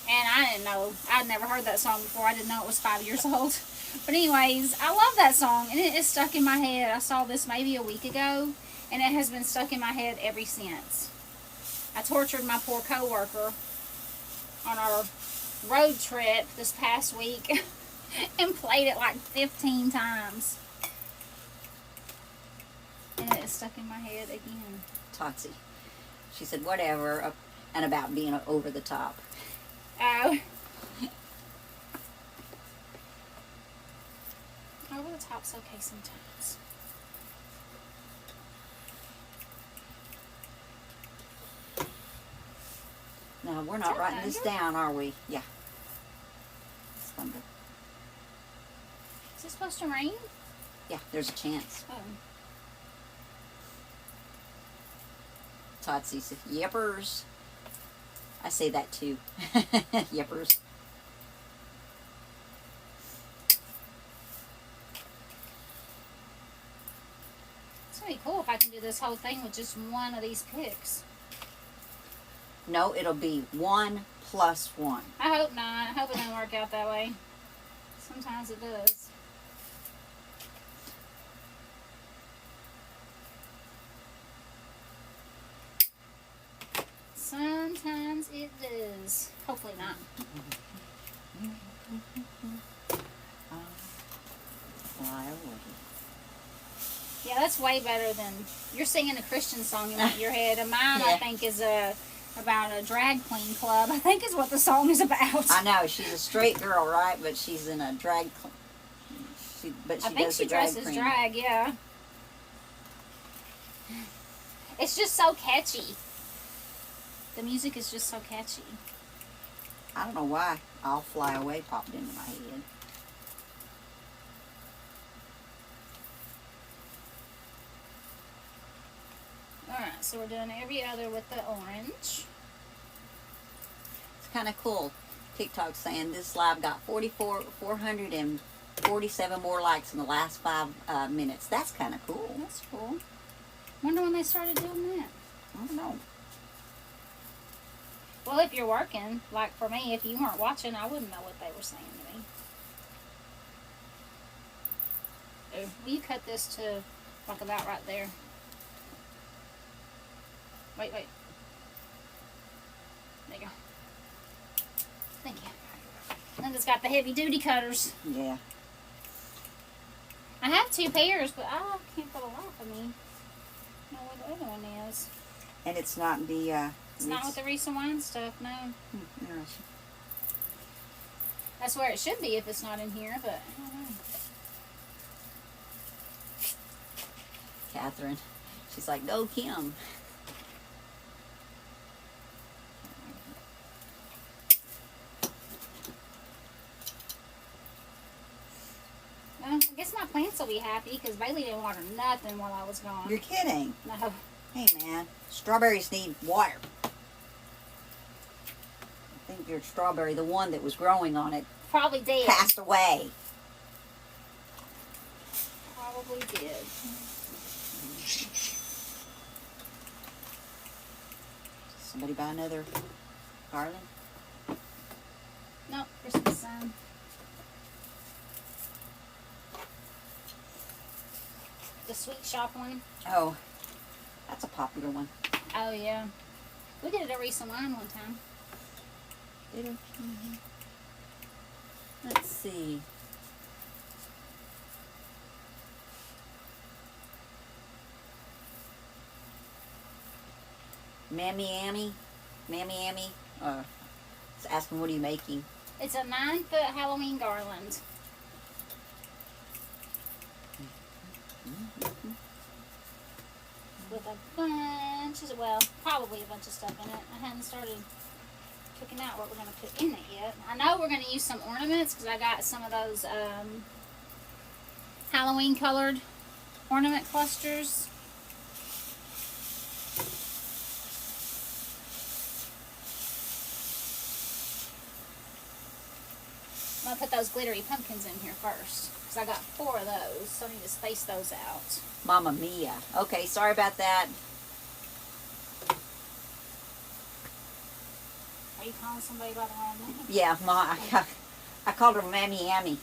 And I didn't know. I'd never heard that song before. I didn't know it was 5 years old. But anyways, I love that song. And it is stuck in my head. I saw this maybe a week ago. And it has been stuck in my head ever since. I tortured my poor coworker on our road trip this past week and played it like 15 times. And it is stuck in my head again. Totsy. She said whatever, and about being over the top. Oh. Over the top's okay sometimes. No, we're not writing this down, are we? Yeah. It's thunder. Is it supposed to rain? Yeah, there's a chance. Oh. Todd says, yippers. I say that too. Yippers. It's going to be cool if I can do this whole thing with just one of these picks. No, it'll be 1 plus 1. I hope not. I hope it doesn't work out that way. Sometimes it does. Sometimes it does. Hopefully not. Fly away. Yeah, that's way better than you're singing a Christian song in your head. And mine, Yeah. I think, is about a drag queen club. I think is what the song is about. I know she's a straight girl, right? But she's in a drag. I think she dresses drag. Yeah. It's just so catchy. The music is just so catchy. I don't know why "I'll Fly Away" popped into my head. Alright, so we're doing every other with the orange. It's kind of cool. TikTok saying this live got 447 more likes in the last 5 minutes. That's kind of cool. That's cool. Wonder when they started doing that. I don't know. Well, if you're working, like for me, if you weren't watching, I wouldn't know what they were saying to me. Will you cut this to like about right there? Wait. There you go. Thank you. Linda's got the heavy duty cutters. Yeah. I have 2 pairs, but I can't for the life of me know where the other one is. And it's not the... It's not with the Reese and Wine stuff, no. Interesting. That's where it should be if it's not in here, but I don't know. Catherine. She's like, no, Kim. Well, I guess my plants will be happy because Bailey didn't water nothing while I was gone. You're kidding. No. Hey, man. Strawberries need water. I think your strawberry, the one that was growing on it, Probably did. passed away. Probably did. Somebody buy another garland? Nope, Christmas sign. The sweet shop one. Oh, that's a popular one. Oh, yeah. We did it at Reese and Wine one time. Did it? Mm-hmm. Let's see. Mammy Amy? It's asking, what are you making? It's a 9-foot Halloween garland. With a bunch of, well, probably a bunch of stuff in it. I hadn't started picking out what we're going to put in it yet. I know we're going to use some ornaments because I got some of those Halloween colored ornament clusters. I'm going to put those glittery pumpkins in here first because I got 4 of those, so I need to space those out. Mamma Mia. Okay, sorry about that. Are you calling somebody by the wrong name? Yeah, I called her Mammy Amy.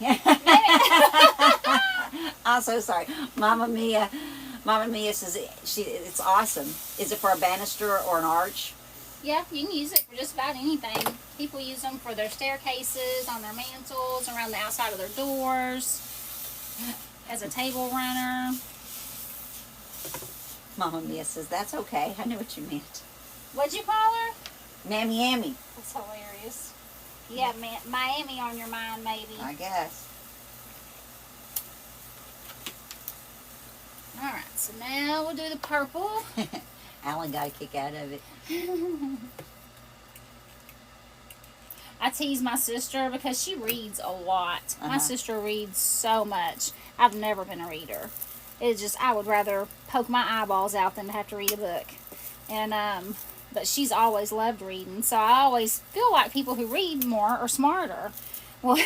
I'm so sorry. Mamma Mia says it's awesome. Is it for a banister or an arch? Yeah, you can use it for just about anything. People use them for their staircases, on their mantles, around the outside of their doors, as a table runner. Mamma Mia says, that's okay. I knew what you meant. What'd you call her? Mammy Amy. That's hilarious. You have Miami on your mind, maybe. I guess. Alright, so now we'll do the purple. Alan got a kick out of it. I tease my sister because she reads a lot. My Uh-huh. sister reads so much. I've never been a reader. It's just, I would rather poke my eyeballs out than to have to read a book. And, but she's always loved reading. So I always feel like people who read more are smarter. Well,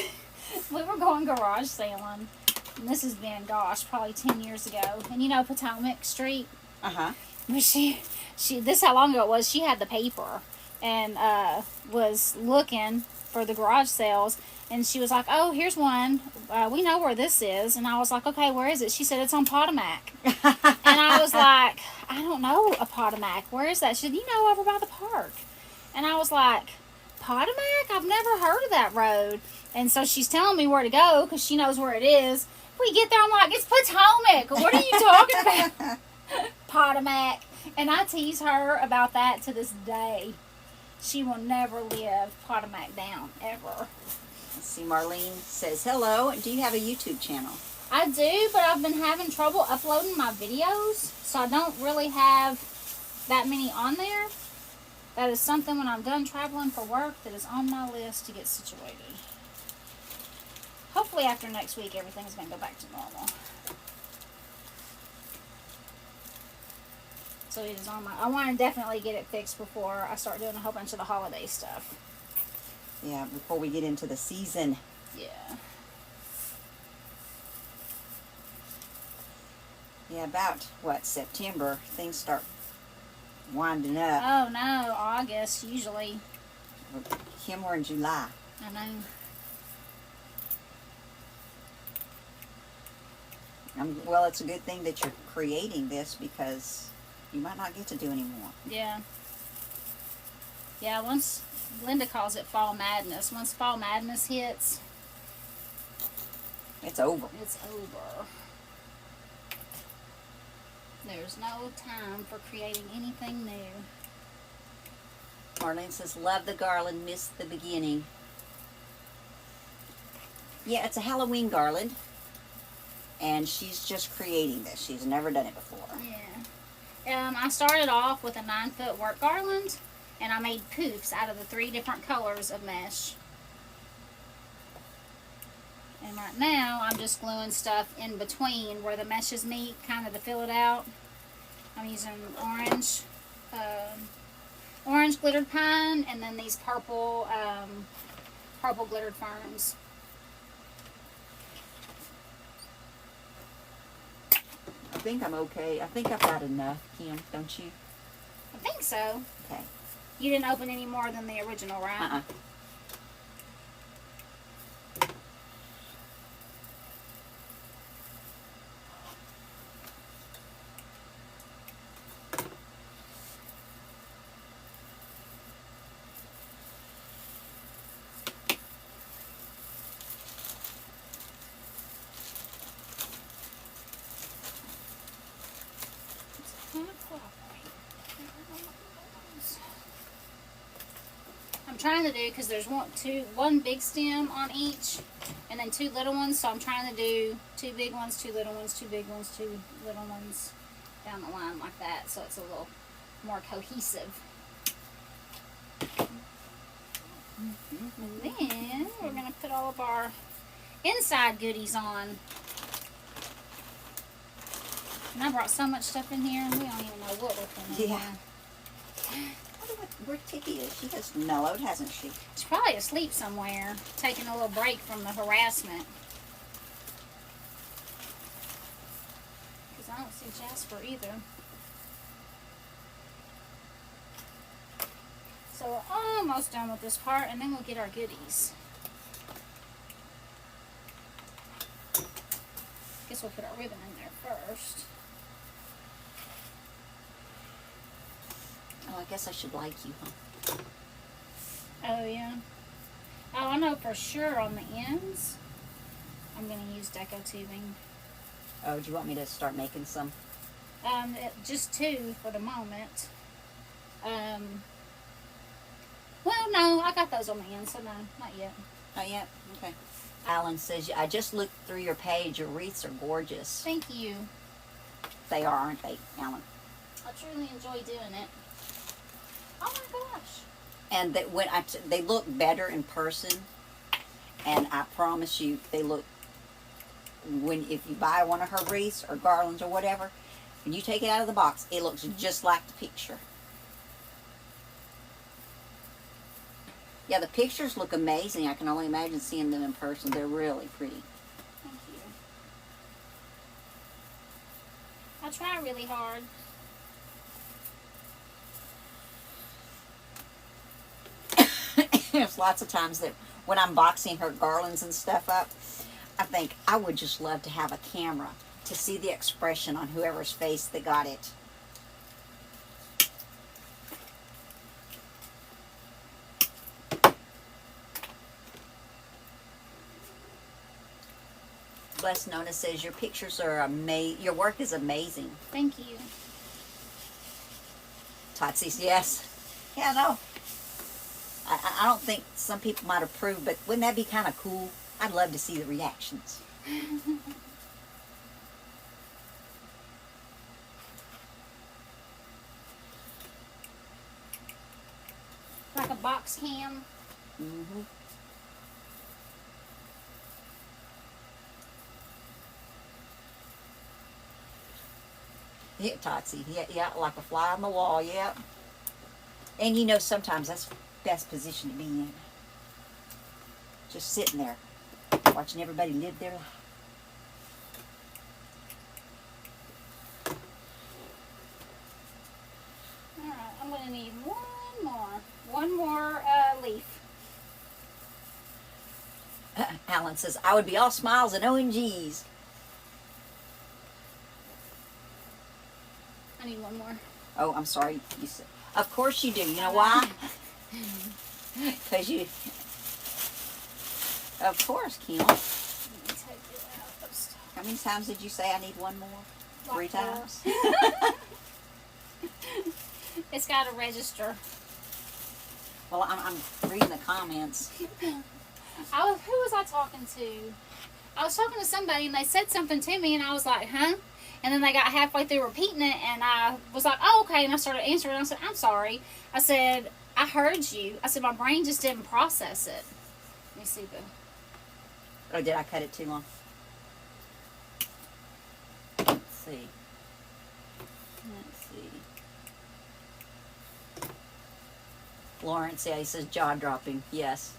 we were going garage sailing. And this has been, gosh, probably 10 years ago. And you know Potomac Street? Uh-huh. But this how long ago it was. She had the paper and was looking for the garage sales. And she was like, oh, here's one. We know where this is. And I was like, okay, where is it? She said, it's on Potomac. And I was like, I don't know a Potomac. Where is that? She said, you know, over by the park. And I was like, Potomac? I've never heard of that road. And so she's telling me where to go because she knows where it is. We get there, I'm like, it's Potomac. What are you talking about? Potomac. And I tease her about that to this day. She will never live Potomac down, ever. Let's see, Marlene says, hello, do you have a YouTube channel? I do, but I've been having trouble uploading my videos, so I don't really have that many on there. That is something when I'm done traveling for work that is on my list to get situated. Hopefully after next week everything's going to go back to normal. So it is on my... I want to definitely get it fixed before I start doing a whole bunch of the holiday stuff. Yeah, before we get into the season. Yeah. Yeah, about, what, September, things start winding up. Oh no, August usually. Kim, we're in July. I know. Well, it's a good thing that you're creating this because you might not get to do any more. Yeah. Yeah, once Linda calls it fall madness. Once fall madness hits, It's over. it's over. There's no time for creating anything new. Marlene says, love the garland, missed the beginning. Yeah, it's a Halloween garland. And she's just creating this. She's never done it before. Yeah. I started off with a 9-foot work garland, and I made poofs out of the 3 different colors of mesh. And right now, I'm just gluing stuff in between where the meshes meet, kind of to fill it out. I'm using orange glittered pine, and then these purple glittered ferns. I think I'm okay. I think I've got enough, Kim, don't you? I think so. Okay. You didn't open any more than the original, right? Uh-uh. I'm trying to do, because there's one big stem on each, and then 2 little ones, so I'm trying to do 2 big ones, 2 little ones, 2 big ones, 2 little ones down the line like that, so it's a little more cohesive. And then we're going to put all of our inside goodies on. And I brought so much stuff in here, and we don't even know what we're putting in Yeah. here. I wonder where Tiki is. She has mellowed, hasn't she? She's probably asleep somewhere, taking a little break from the harassment. Because I don't see Jasper either. So we're almost done with this part, and then we'll get our goodies. Guess we'll put our ribbon in there first. Oh, I guess I should like you, huh? Oh, yeah. Oh, I know for sure on the ends, I'm going to use deco tubing. Oh, do you want me to start making some? Just 2 for the moment. Well, no, I got those on the end, so no, not yet. Not yet? Okay. Alan says, I just looked through your page. Your wreaths are gorgeous. Thank you. They are, aren't they, Alan? I truly enjoy doing it. Oh my gosh. And that when they look better in person, and I promise you, they look, if you buy one of her wreaths or garlands or whatever, when you take it out of the box, it looks just like the picture. Yeah, the pictures look amazing. I can only imagine seeing them in person. They're really pretty. Thank you. I try really hard. There's lots of times that when I'm boxing her garlands and stuff up, I think I would just love to have a camera to see the expression on whoever's face that got it. Blessed Nona says your pictures are amazing. Your work is amazing. Thank you. Totsy's yes. Yeah, no. I don't think some people might approve, but wouldn't that be kind of cool? I'd love to see the reactions. Like a box cam. Mm-hmm. Yeah, Totsy. Yeah, like a fly on the wall, yeah. And you know, sometimes that's the best position to be in. Just sitting there, watching everybody live their life. Alright, I'm going to need one more leaf. Alan says, I would be all smiles and OMGs. I need one more. Oh, I'm sorry. You said, of course you do. You know why? Because you... Of course, Kim. Let me take it out of stuff. How many times did you say I need one more? Like 3 times? It's got to register. Well, I'm reading the comments. Who was I talking to? I was talking to somebody and they said something to me and I was like, huh? And then they got halfway through repeating it and I was like, oh, okay. And I started answering and I said, I'm sorry. I said, I heard you. I said, my brain just didn't process it. Let me see, boo. Oh, did I cut it too long? Let's see. Lawrence, yeah, he says jaw dropping. Yes.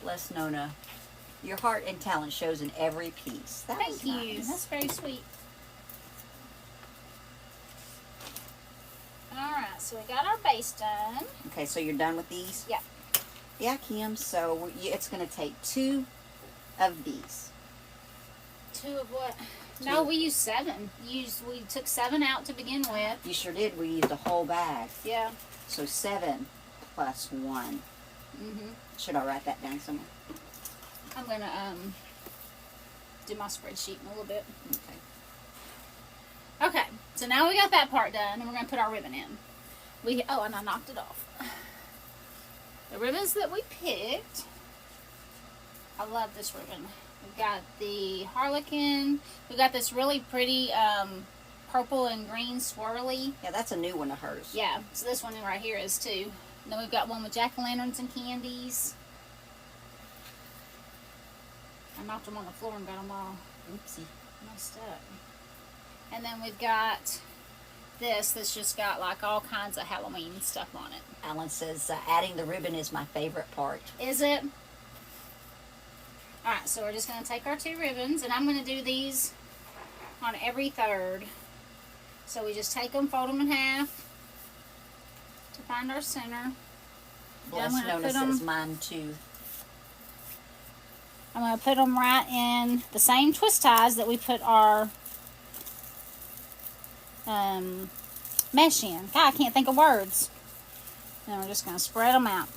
Bless Nona. Your heart and talent shows in every piece. That Thank was you. nice. That's very sweet. Alright, so we got our base done. Okay, so you're done with these? Yeah. Yeah, Kim. So it's going to take 2 of these. 2 of what? No, we used 7. We took 7 out to begin with. You sure did. We used a whole bag. Yeah. So 7 plus 1. Mm-hmm. Should I write that down somewhere? I'm going to do my spreadsheet in a little bit. Okay. Okay, so now we got that part done, and we're going to put our ribbon in. Oh, and I knocked it off. The ribbons that we picked, I love this ribbon. We've got the Harlequin. We've got this really pretty purple and green swirly. Yeah, that's a new one of hers. Yeah, so this one right here is too. And then we've got one with jack-o'-lanterns and candies. I knocked them on the floor and got them all Oopsie. messed up. And then we've got this that's just got like all kinds of Halloween stuff on it. Alan says adding the ribbon is my favorite part. Is it? Alright, so we're just going to take our 2 ribbons, and I'm going to do these on every third. So we just take them, fold them in half to find our center. Bless Nona says mine too. I'm going to put them right in the same twist ties that we put our mesh in. God, I can't think of words. Then we're just going to spread them out.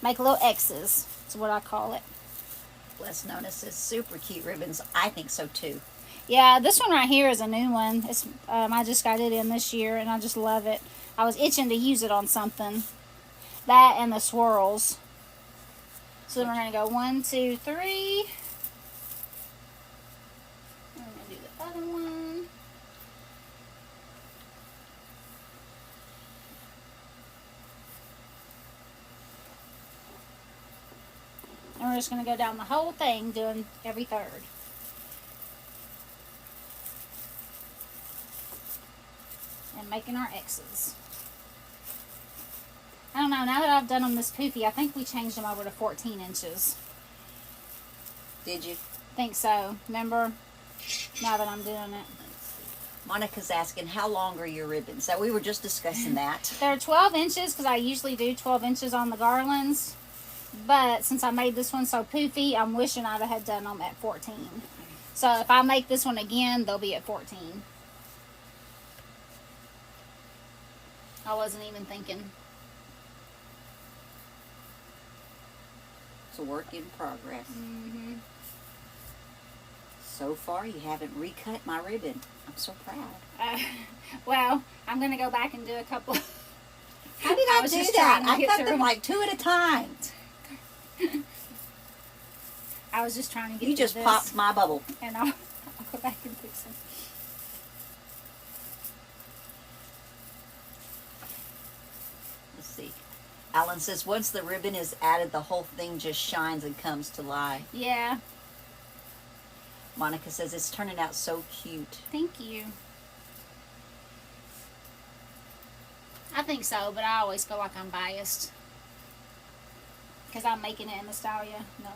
Make little X's. That's what I call it. Bless Nona says super cute ribbons. I think so too. Yeah, this one right here is a new one. It's I just got it in this year, and I just love it. I was itching to use it on something. That and the swirls. So then we're going to go 1, 2, 3. another one. And we're just going to go down the whole thing, doing every third. And making our X's. I don't know, now that I've done them this poofy, I think we changed them over to 14 inches. Did you? Think so. Remember? Now that I'm doing it. Monica's asking, how long are your ribbons? So we were just discussing that. They're 12 inches because I usually do 12 inches on the garlands. But since I made this one so poofy, I'm wishing I'd have done them at 14. So if I make this one again, they'll be at 14. I wasn't even thinking. It's a work in progress. Mm-hmm. So far, you haven't recut my ribbon. I'm so proud. Well, I'm going to go back and do a couple. How did I do that? I cut them through. like 2 at a time. I was just trying to get You just this, popped my bubble. and I'll go back and fix them. Let's see. Alan says, once the ribbon is added, the whole thing just shines and comes to life. Yeah. Monica says, it's turning out so cute. Thank you. I think so, but I always feel like I'm biased. Because I'm making it in the style, yeah. No.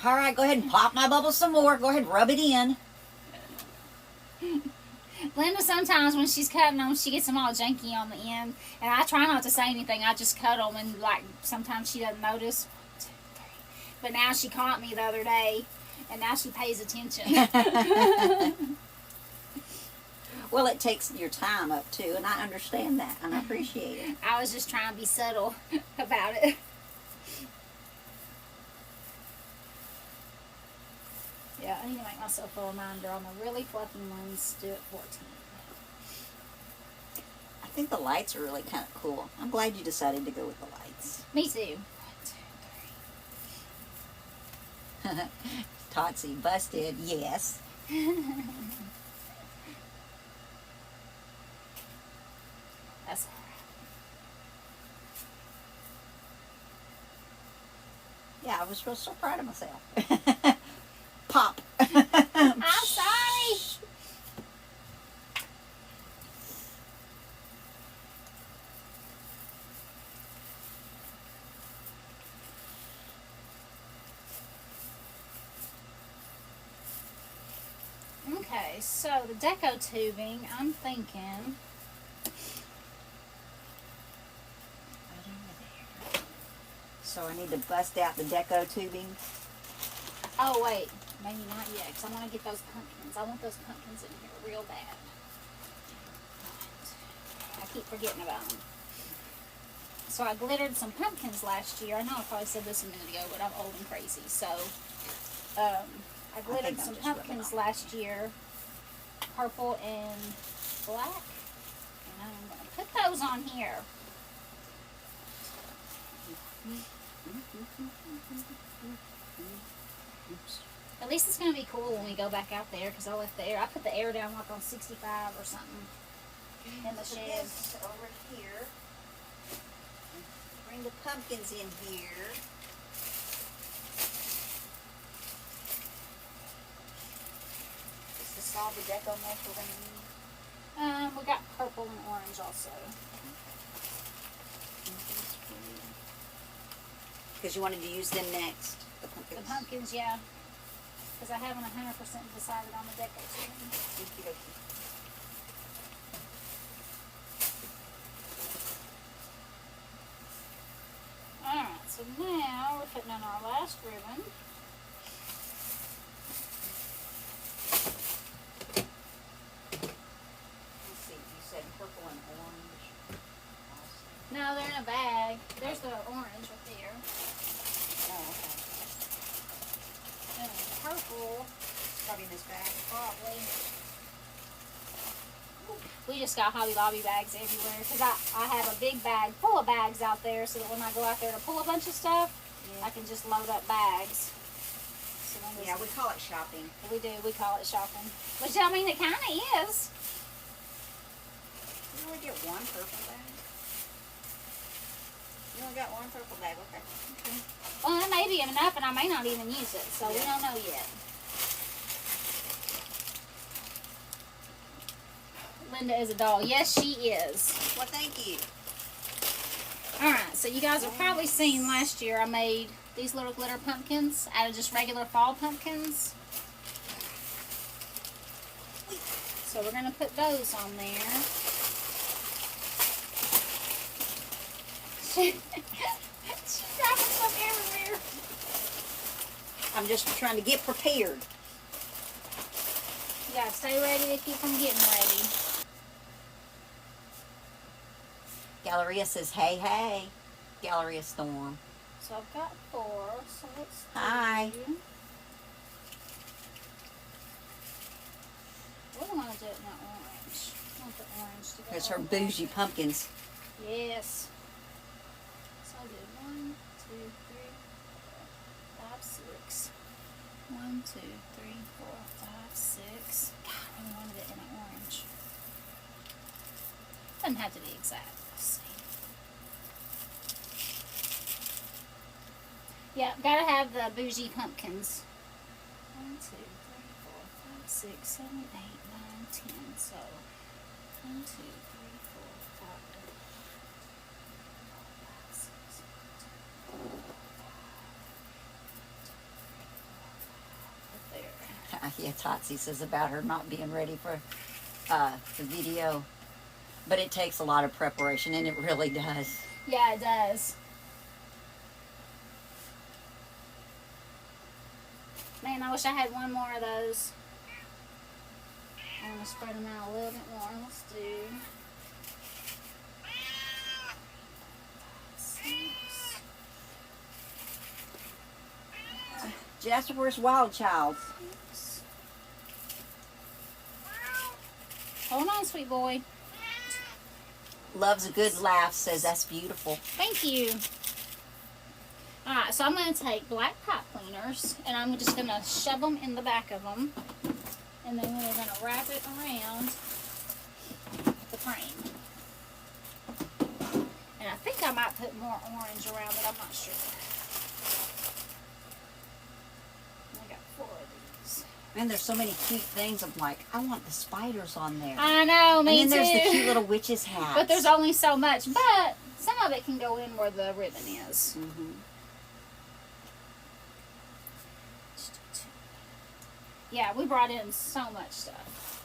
All right, go ahead and pop my bubble some more. Go ahead and rub it in. Linda, sometimes when she's cutting them, she gets them all janky on the end. And I try not to say anything. I just cut them, and like sometimes she doesn't notice. 1, 2, 3. But now she caught me the other day, and now she pays attention. Well, it takes your time up too, and I understand that, and I appreciate it. I was just trying to be subtle about it. Yeah, I need to make myself a reminder on the really fluffy ones, do it 14. I think the lights are really kind of cool. I'm glad you decided to go with the lights. Me too. 1, 2, 3. Totsy, busted, yes. That's Yeah, I was so proud of myself. Pop. I'm sorry. Okay, so the deco tubing, I'm thinking. So I need to bust out the deco tubing. Oh wait, maybe not yet, because I want to get those pumpkins. I want those pumpkins in here real bad. I keep forgetting about them. So I glittered some pumpkins last year. I know I probably said this a minute ago, but I'm old and crazy. So I glittered some pumpkins last year, purple and black, and I'm going to put those on here. Oops. At least it's going to be cool when we go back out there, because I left the air. I put the air down like on 65 or something in the shed. Over here. Bring the pumpkins in here. Is this all the deco mesh we're going to need? We got purple and orange also. Because you wanted to use them next. The pumpkins, yeah. Because I haven't 100% decided on the deco too. Alright, so now we're putting on our last ribbon. Let's see, you said purple and orange. Awesome. No, they're in a bag. There's the orange right there. Oh, okay. And the purple, Probably in this bag. probably. We just got Hobby Lobby bags everywhere because I have a big bag full of bags out there so that when I go out there to pull a bunch of stuff, I can just load up bags. So Linda's, Yeah, we call it shopping. we do. We call it shopping. Which, I mean, it kind of is. You only get one purple bag? You only got one purple bag, okay. Well, that may be enough, and I may not even use it, so we don't know yet. Linda is a doll. Yes, she is. Well, thank you. Alright, so you guys have probably seen last year I made these little glitter pumpkins out of just regular fall pumpkins. So we're going to put those on there. She's dropping stuff everywhere. I'm just trying to get prepared. You gotta stay ready to keep from getting ready. Galleria says, hey, hey. Galleria Storm. So I've got 4, so let's do... Hi. We don't want to do it in that orange. I want the orange to go. There's her over bougie there. pumpkins. Yes. So I'll do 1, 2, 3, 4, 5, 6. 1, 2, 3, 4, 5, 6. God, I really wanted it in an orange. Doesn't have to be exact. Let's see. Yeah, gotta have the bougie pumpkins. 1, 2, 3, 4, 5, 6, 7, 8, 9, 10. So 1, 2, 3, 4, 5, 6, 7, 8. Yeah, Totsy says about her not being ready for the video. But it takes a lot of preparation, and it really does. Yeah, it does. Man, I wish I had one more of those. I want to spread them out a little bit more. Let's do 6. Jasper's Wild Child. 6. Hold on, sweet boy. Loves a good laugh, says that's beautiful. Thank you. Alright, so I'm going to take black pipe cleaners and I'm just going to shove them in the back of them. And then we're going to wrap it around the frame. And I think I might put more orange around it, I'm not sure. I got 4 of these. Man, there's so many cute things. I'm like, I want the spiders on there. I know, me and then too. there's the cute little witch's hats. But there's only so much. But some of it can go in where the ribbon is. Mm-hmm. Yeah, we brought in so much stuff.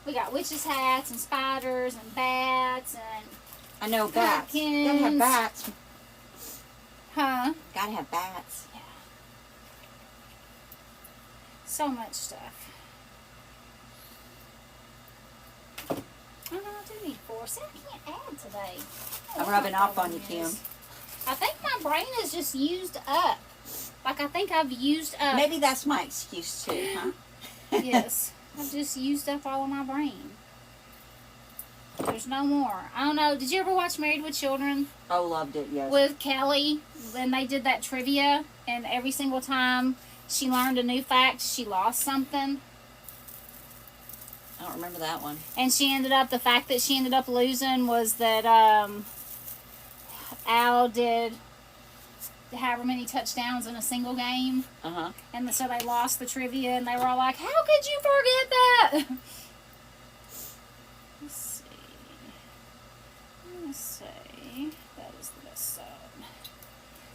We got witches' hats and spiders and bats and I know bats. pumpkins. Gotta have bats. Huh? Gotta have bats. Yeah. So much stuff. Oh no, I do need 4. See, I can't add today. I'm rubbing off on you, Kim. I think my brain is just used up. Like, I think I've used up. Maybe that's my excuse too, huh? Yes. I've just used up all of my brain. There's no more. I don't know. Did you ever watch Married with Children? Oh, loved it, yes. With Kelly, when they did that trivia, and every single time she learned a new fact, she lost something. I don't remember that one. And the fact that she ended up losing was that Al did however many touchdowns in a single game. Uh-huh. And so they lost the trivia, and they were all like, how could you forget that? Let's see. Let's see. That is the best side.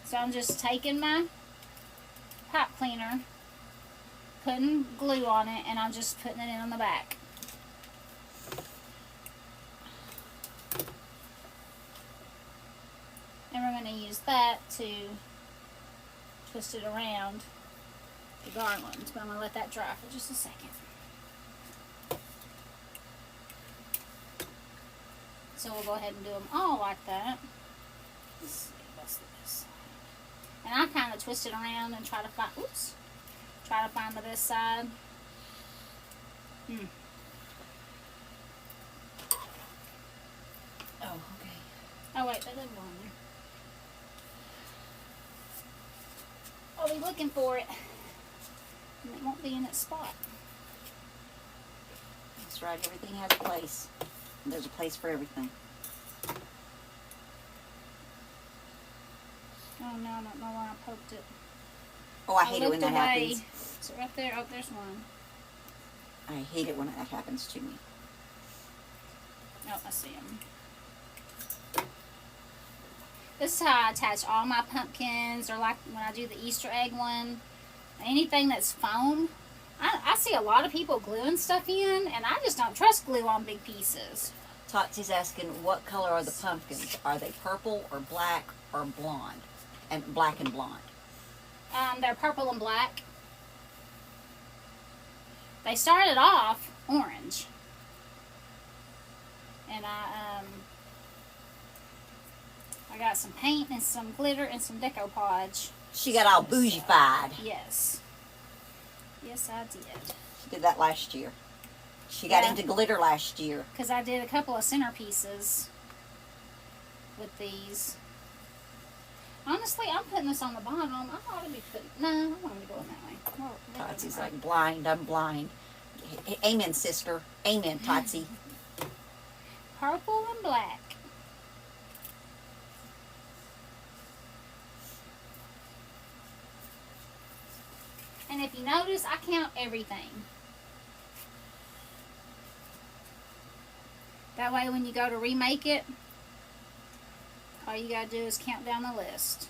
So I'm just taking my pipe cleaner, putting glue on it, and I'm just putting it in on the back. And we're going to use that to twist it around the garland. But I'm going to let that dry for just a second. So we'll go ahead and do them all like that. Let's see, what's this? And I kind of twist it around and try to find, try to find the best side. Oh, okay. Oh wait, that doesn't go in there. I'll be looking for it. and it won't be in its spot. That's right, everything has a place. There's a place for everything. Oh no, I don't know where I poked it. Oh, I hate it when that happens. Is it right there? Oh, there's one. I hate it when that happens to me. Oh, I see him. This is how I attach all my pumpkins, or like when I do the Easter egg one. Anything that's foam. I see a lot of people gluing stuff in, and I just don't trust glue on big pieces. Totsy's asking, what color are the pumpkins? Are they purple or black or blonde? And black and blonde. They're purple and black. They started off orange. And I got some paint and some glitter and some decoupage. She got all bougie-fied. Yes. Yes, I did. She did that last year. She got into glitter last year. Because I did a couple of centerpieces with these. Honestly, I'm putting this on the bottom. I ought to be putting... No, I want to go in that way. Totsy's like, blind, I'm blind. Amen, sister. Amen, Totsy. Purple and black. And if you notice, I count everything. That way when you go to remake it, all you gotta do is count down the list.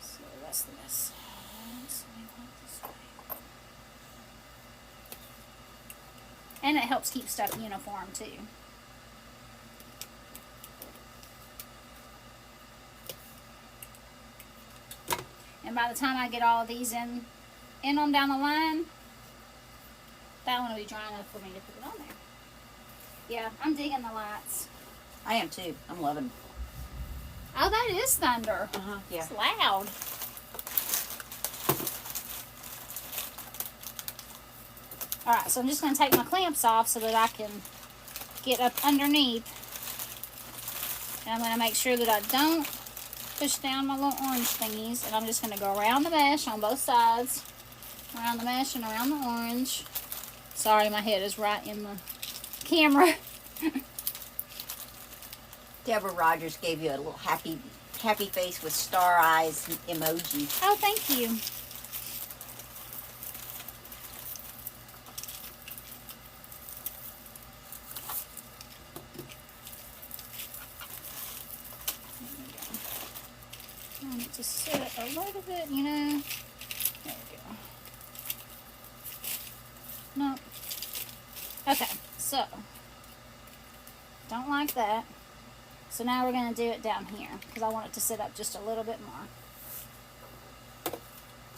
So that's the best side. So we want this way. And it helps keep stuff uniform too. And by the time I get all of these in on down the line, that one will be dry enough for me to put it on there. Yeah, I'm digging the lights. I am too. I'm loving it. Oh, that is thunder. Yeah. It's loud. Alright, so I'm just going to take my clamps off so that I can get up underneath. And I'm going to make sure that I don't push down my little orange thingies. And I'm just going to go around the mesh on both sides. Around the mesh and around the orange. Sorry, my head is right in the camera. Deborah Rogers gave you a little happy face with star eyes emoji. Oh, thank you. I need to set it a little bit, you know. There we go. No. Okay, so don't like that. So now we're going to do it down here because I want it to sit up just a little bit more.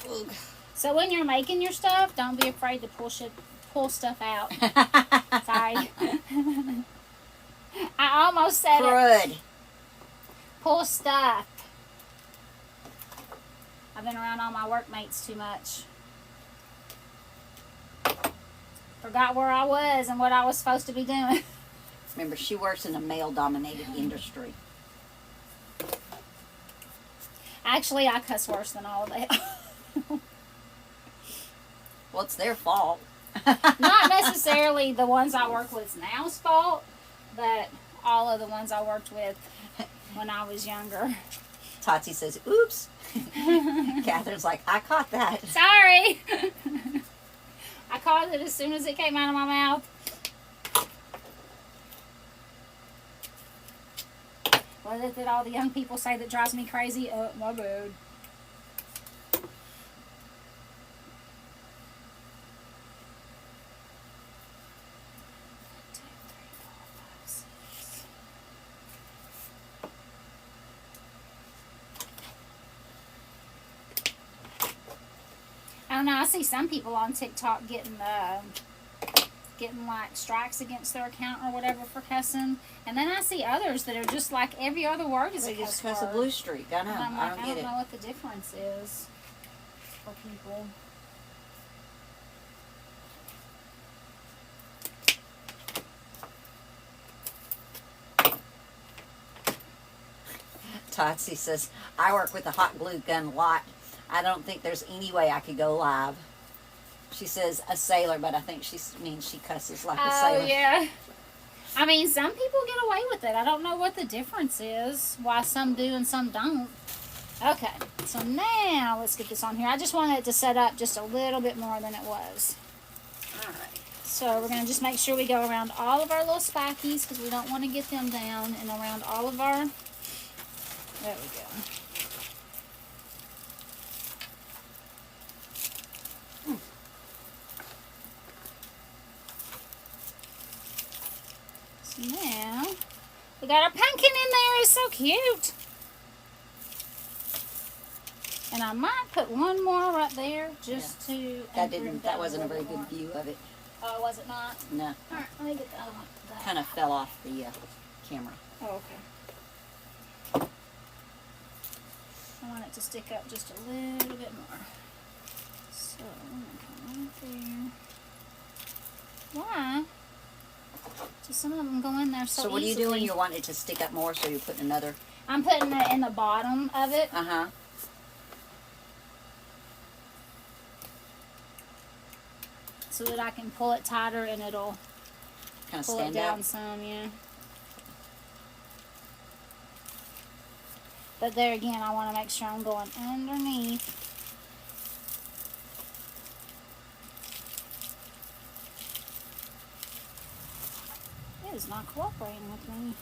Ugh. So when you're making your stuff, don't be afraid to pull stuff out. Sorry. I almost said it. Pull stuff. I've been around all my workmates too much. Forgot where I was and what I was supposed to be doing. Remember, she works in a male-dominated industry. Actually, I cuss worse than all of that. Well, it's their fault. Not necessarily the ones I work with now's fault, but all of the ones I worked with when I was younger. Totsy says, oops. Catherine's like, I caught that. Sorry. I caught it as soon as it came out of my mouth. What is it that all the young people say that drives me crazy? Oh, my bad. I don't know. I see some people on TikTok getting like strikes against their account or whatever for cussing, and then I see others that are just like every other word is a cuss word. They just cuss a blue streak. I know. And I'm like, I don't know what the difference is for people. Totsy says, I work with a hot glue gun a lot. I don't think there's any way I could go live. She says a sailor, but I think she means she cusses like a Oh, sailor. yeah. I mean, some people get away with it. I don't know what the difference is, why some do and some don't. Okay, so now let's get this on here. I just wanted it to set up just a little bit more than it was. Alright. So we're going to just make sure we go around all of our little spikies because we don't want to get them down, and around all of our, there we go. So now we got our pumpkin in there. It's so cute. And I might put one more right there just to. That wasn't a very good view of it. Oh, was it not? No. All right, let me get the other one. Kind of fell off the camera. Oh, okay. I want it to stick up just a little bit more. So I'm gonna come right there. Why? Just some of them go in there so what are you easily. doing? You want it to stick up more, so you're putting another. I'm putting it in the bottom of it. So that I can pull it tighter and it'll Kind of pull stand it down out. some, yeah. But there again, I want to make sure I'm going underneath. It is not cooperating with me.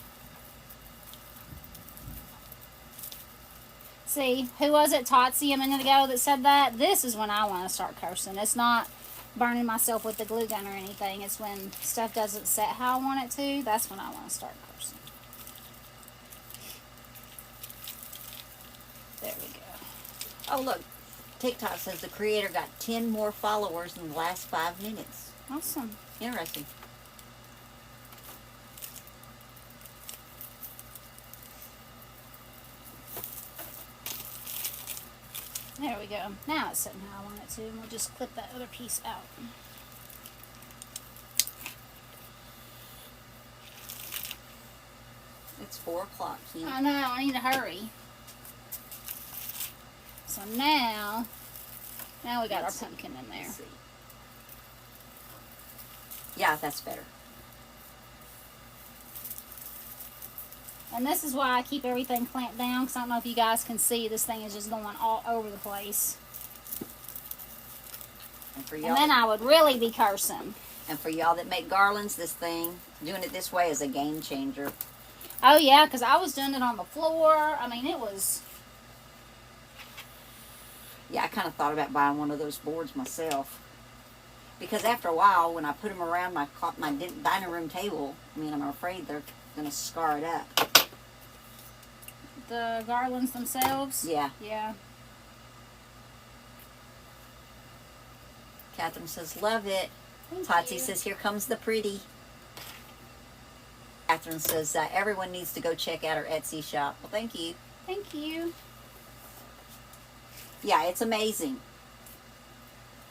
See, who was it, Totsy, a minute ago that said that? This is when I want to start cursing. It's not burning myself with the glue gun or anything. It's when stuff doesn't set how I want it to. That's when I want to start cursing. There we go. Oh, look. TikTok says the creator got 10 more followers in the last 5 minutes. Awesome. Interesting. There we go. Now it's sitting how I want it to, and we'll just clip that other piece out. It's 4 o'clock. I know, I need to hurry. So now we got our pumpkin in there. Yeah, that's better. And this is why I keep everything clamped down, because I don't know if you guys can see, this thing is just going all over the place. And then I would really be cursing. And for y'all that make garlands, this thing, doing it this way is a game changer. Oh yeah, because I was doing it on the floor. I mean, it was... Yeah, I kind of thought about buying one of those boards myself. Because after a while, when I put them around my dining room table, I mean, I'm afraid they're going to scar it up. The garlands themselves? Yeah. Yeah. Catherine says, love it. Thank Totsy you. says, here comes the pretty. Catherine says, everyone needs to go check out her Etsy shop. Well, thank you. Thank you. Yeah, it's amazing.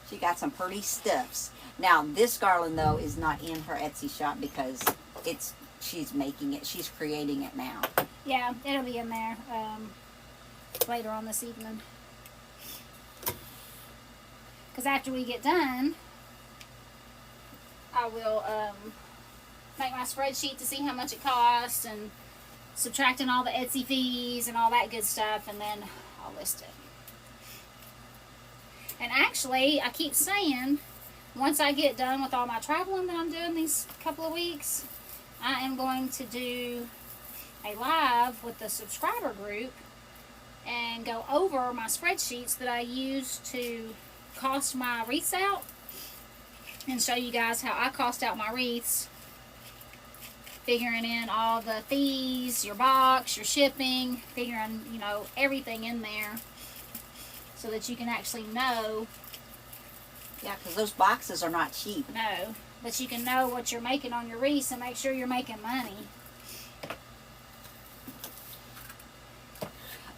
She got some pretty stuffs. Now, this garland, though, is not in her Etsy shop because she's making it. She's creating it now. Yeah, it'll be in there later on this evening. Because after we get done, I will make my spreadsheet to see how much it costs and subtracting all the Etsy fees and all that good stuff, and then I'll list it. And actually, I keep saying, once I get done with all my traveling that I'm doing these couple of weeks, I am going to do a live with the subscriber group and go over my spreadsheets that I use to cost my wreaths out and show you guys how I cost out my wreaths, figuring in all the fees, your box, your shipping, figuring, you know, everything in there so that you can actually know. Yeah, because those boxes are not cheap. No, but you can know what you're making on your wreaths and make sure you're making money.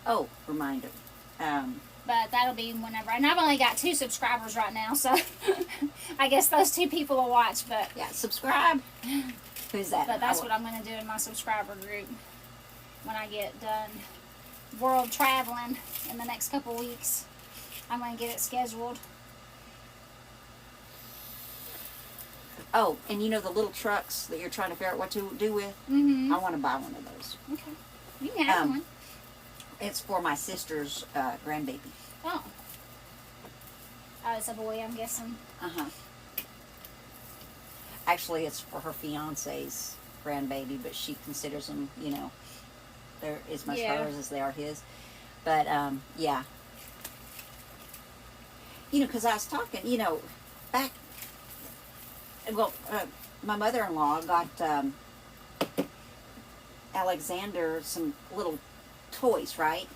Oh, reminder. But that'll be whenever. And I've only got 2 subscribers right now, so I guess those 2 people will watch. But yeah, subscribe. Who's that? But that's what I'm going to do in my subscriber group when I get done world traveling in the next couple weeks. I'm going to get it scheduled. Oh, and you know the little trucks that you're trying to figure out what to do with? Mm-hmm. I want to buy one of those. Okay. You can have one. It's for my sister's grandbaby. Oh. Oh, it's a boy, I'm guessing. Uh-huh. Actually, it's for her fiance's grandbaby, but she considers them, you know, they're as much hers as they are his. But, yeah. You know, because I was talking, you know, back, well, my mother-in-law got Alexander some little toys, right?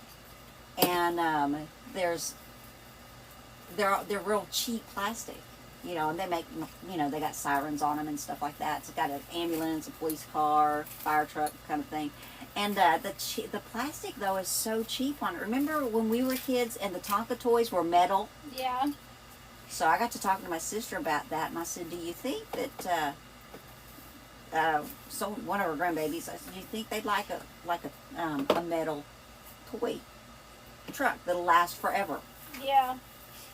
And they're real cheap plastic, you know, and they make, you know, they got sirens on them and stuff like that. It's got an ambulance, a police car, fire truck kind of thing. And the plastic, though, is so cheap on it. Remember when we were kids and the Tonka toys were metal? Yeah. So I got to talking to my sister about that, and I said, do you think that, so one of her grandbabies, I said, do you think they'd like a metal toy truck that'll last forever? Yeah.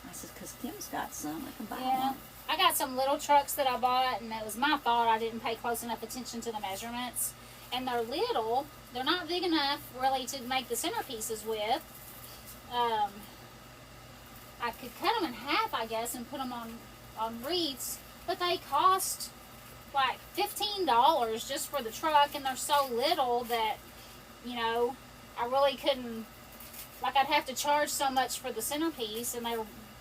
I said, because Kim's got some. I can buy Yeah. one. I got some little trucks that I bought, and it was my fault. I didn't pay close enough attention to the measurements. And they're little. They're not big enough, really, to make the centerpieces with. I could cut them in half, I guess, and put them on wreaths. But they cost like $15 just for the truck, and they're so little that, you know, I really couldn't, like, I'd have to charge so much for the centerpiece, and they,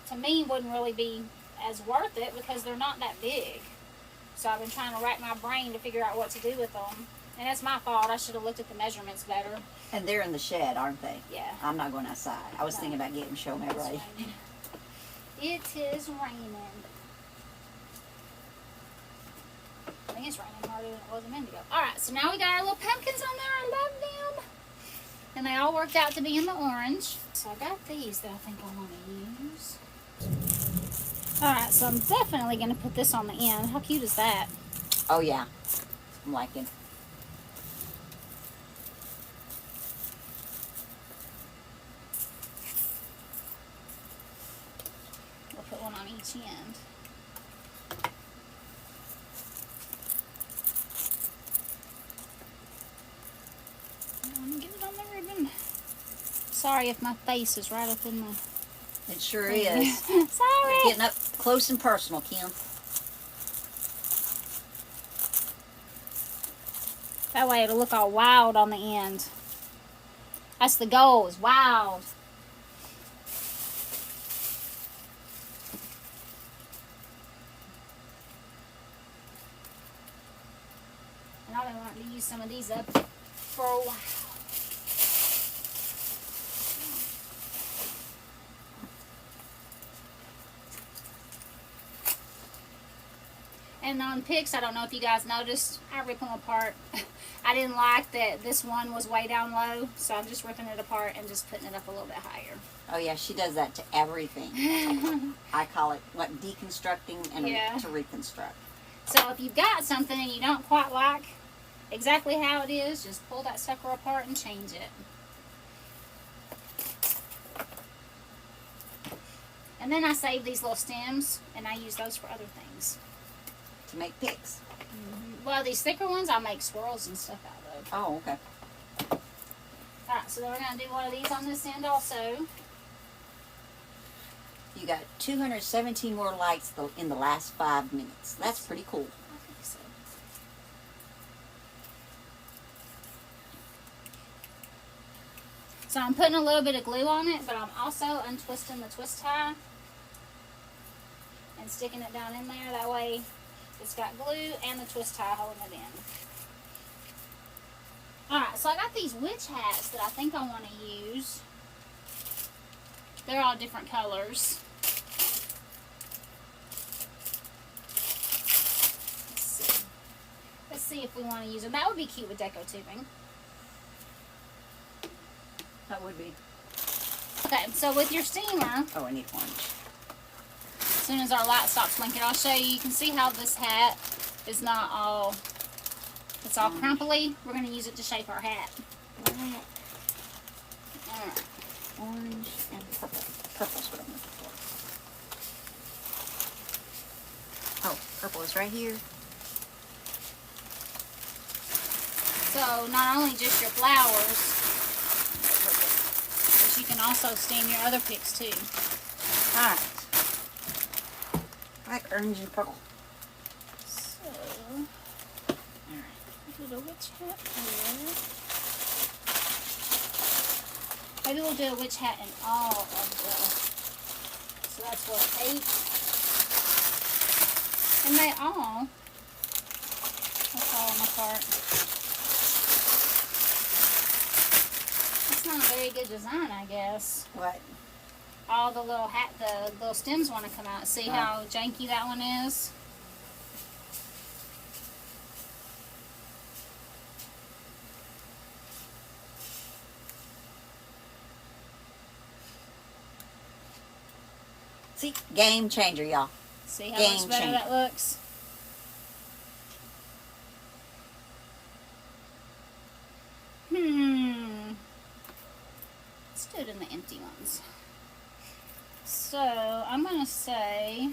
to me, wouldn't really be as worth it because they're not that big. So I've been trying to rack my brain to figure out what to do with them. And that's my fault. I should have looked at the measurements better. And they're in the shed, aren't they? Yeah. I'm not going outside. I was thinking about getting show me ready. It is raining. I think it's raining harder than it was a minute ago. Alright, so now we got our little pumpkins on there. I love them. And they all worked out to be in the orange. So I got these that I think I want to use. Alright, so I'm definitely going to put this on the end. How cute is that? Oh, yeah. I'm liking. We'll put one on each end. Let me get it on the ribbon. Sorry if my face is right up in the... It sure is. Sorry. You're getting up close and personal, Kim. That way it'll look all wild on the end. That's the goal, is wild. And I've been wanting to use some of these up for a while. And on picks, I don't know if you guys noticed, I rip them apart. I didn't like that this one was way down low, so I'm just ripping it apart and just putting it up a little bit higher. Oh, yeah, she does that to everything. I call it, what, deconstructing and to reconstruct. So if you've got something and you don't quite like exactly how it is, just pull that sucker apart and change it. And then I save these little stems, and I use those for other things. To make picks. Mm-hmm. Well, these thicker ones, I make swirls and stuff out of. Oh, okay. Alright, so then we're going to do one of these on this end also. You got 217 more likes in the last 5 minutes. That's pretty cool. I think so. So I'm putting a little bit of glue on it, but I'm also untwisting the twist tie and sticking it down in there. That way it's got glue and the twist tie holding it in. Alright, so I got these witch hats that I think I want to use. They're all different colors. Let's see if we want to use them. That would be cute with deco tubing. That would be. Okay, so with your steamer, Oh, I need orange. as soon as our light stops blinking, I'll show you. You can see how this hat is not all, it's all crumply. We're going to use it to shape our hat. Alright. Orange and purple. Purple's what I'm looking for. Oh, Purple is right here. So not only just your flowers, but you can also stain your other picks too. Alright. I like orange and purple. So, do the witch hat here. Maybe we'll do a witch hat in all of the, so that's what, 8. And they all, they're falling apart. That's not a very good design, I guess. What? All the little the little stems want to come out. See how janky that one is? See, game changer, y'all. See how much better that looks? Let's do it in the empty ones. So, I'm going to say,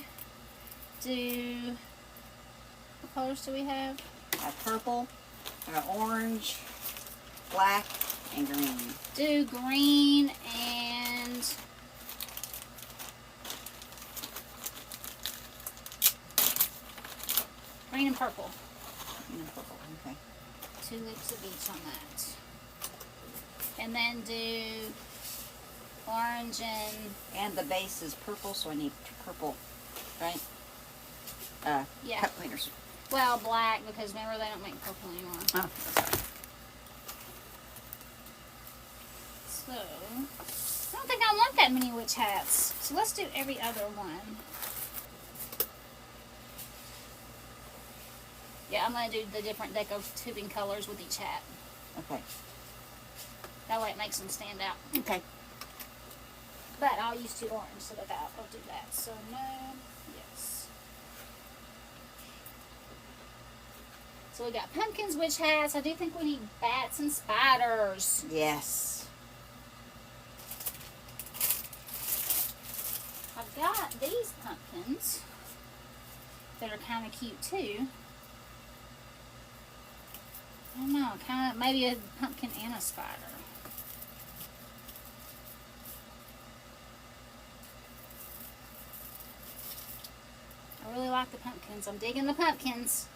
what colors do we have? I have purple, I got orange, black, and green. Do green and green and purple. Green and purple, okay. 2 loops of each on that. And then do orange and the base is purple, so I need purple, right? Yeah. Cup cleaners. Well, black, because remember they don't make purple anymore. Oh, that's right. So, I don't think I want that many witch hats. So let's do every other one. Yeah, I'm going to do the different deco tubing colors with each hat. Okay. That way it makes them stand out. Okay. But I'll use 2 orange, so I'll do that. So no, yes. So we got pumpkins, witch hats. I do think we need bats and spiders. Yes. I've got these pumpkins that are kind of cute too. I don't know, kind of maybe a pumpkin and a spider. I really like the pumpkins. I'm digging the pumpkins.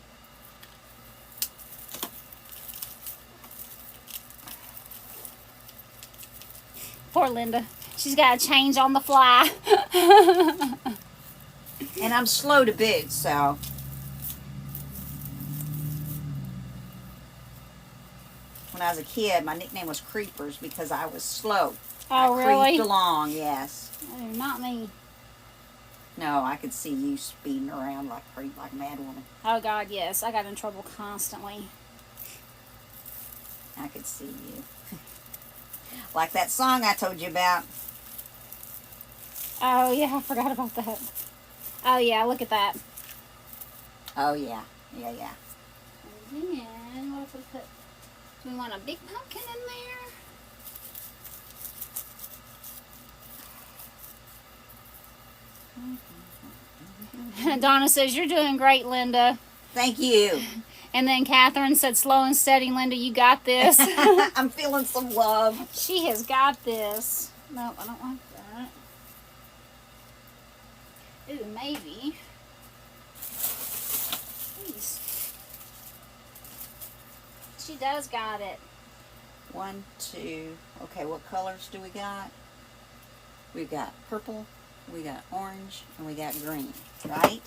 Poor Linda. She's got to change on the fly. And I'm slow to boot, so. When I was a kid, my nickname was Creepers because I was slow. Oh, I really? creeped along, yes. Oh, not me. No, I could see you speeding around like a mad woman. Oh, God, yes. I got in trouble constantly. I could see you. Like that song I told you about. Oh, yeah, I forgot about that. Oh, yeah, look at that. Oh, yeah. Yeah, yeah. And then, what if we put... Do we want a big pumpkin in there? Donna says, you're doing great, Linda. Thank you. And then Catherine said, slow and steady, Linda, you got this. I'm feeling some love. She has got this. No, I don't like that. Ooh, maybe. Please. She does got it. 1, 2. Okay, what colors do we got? We got purple, we got orange, and we got green, right?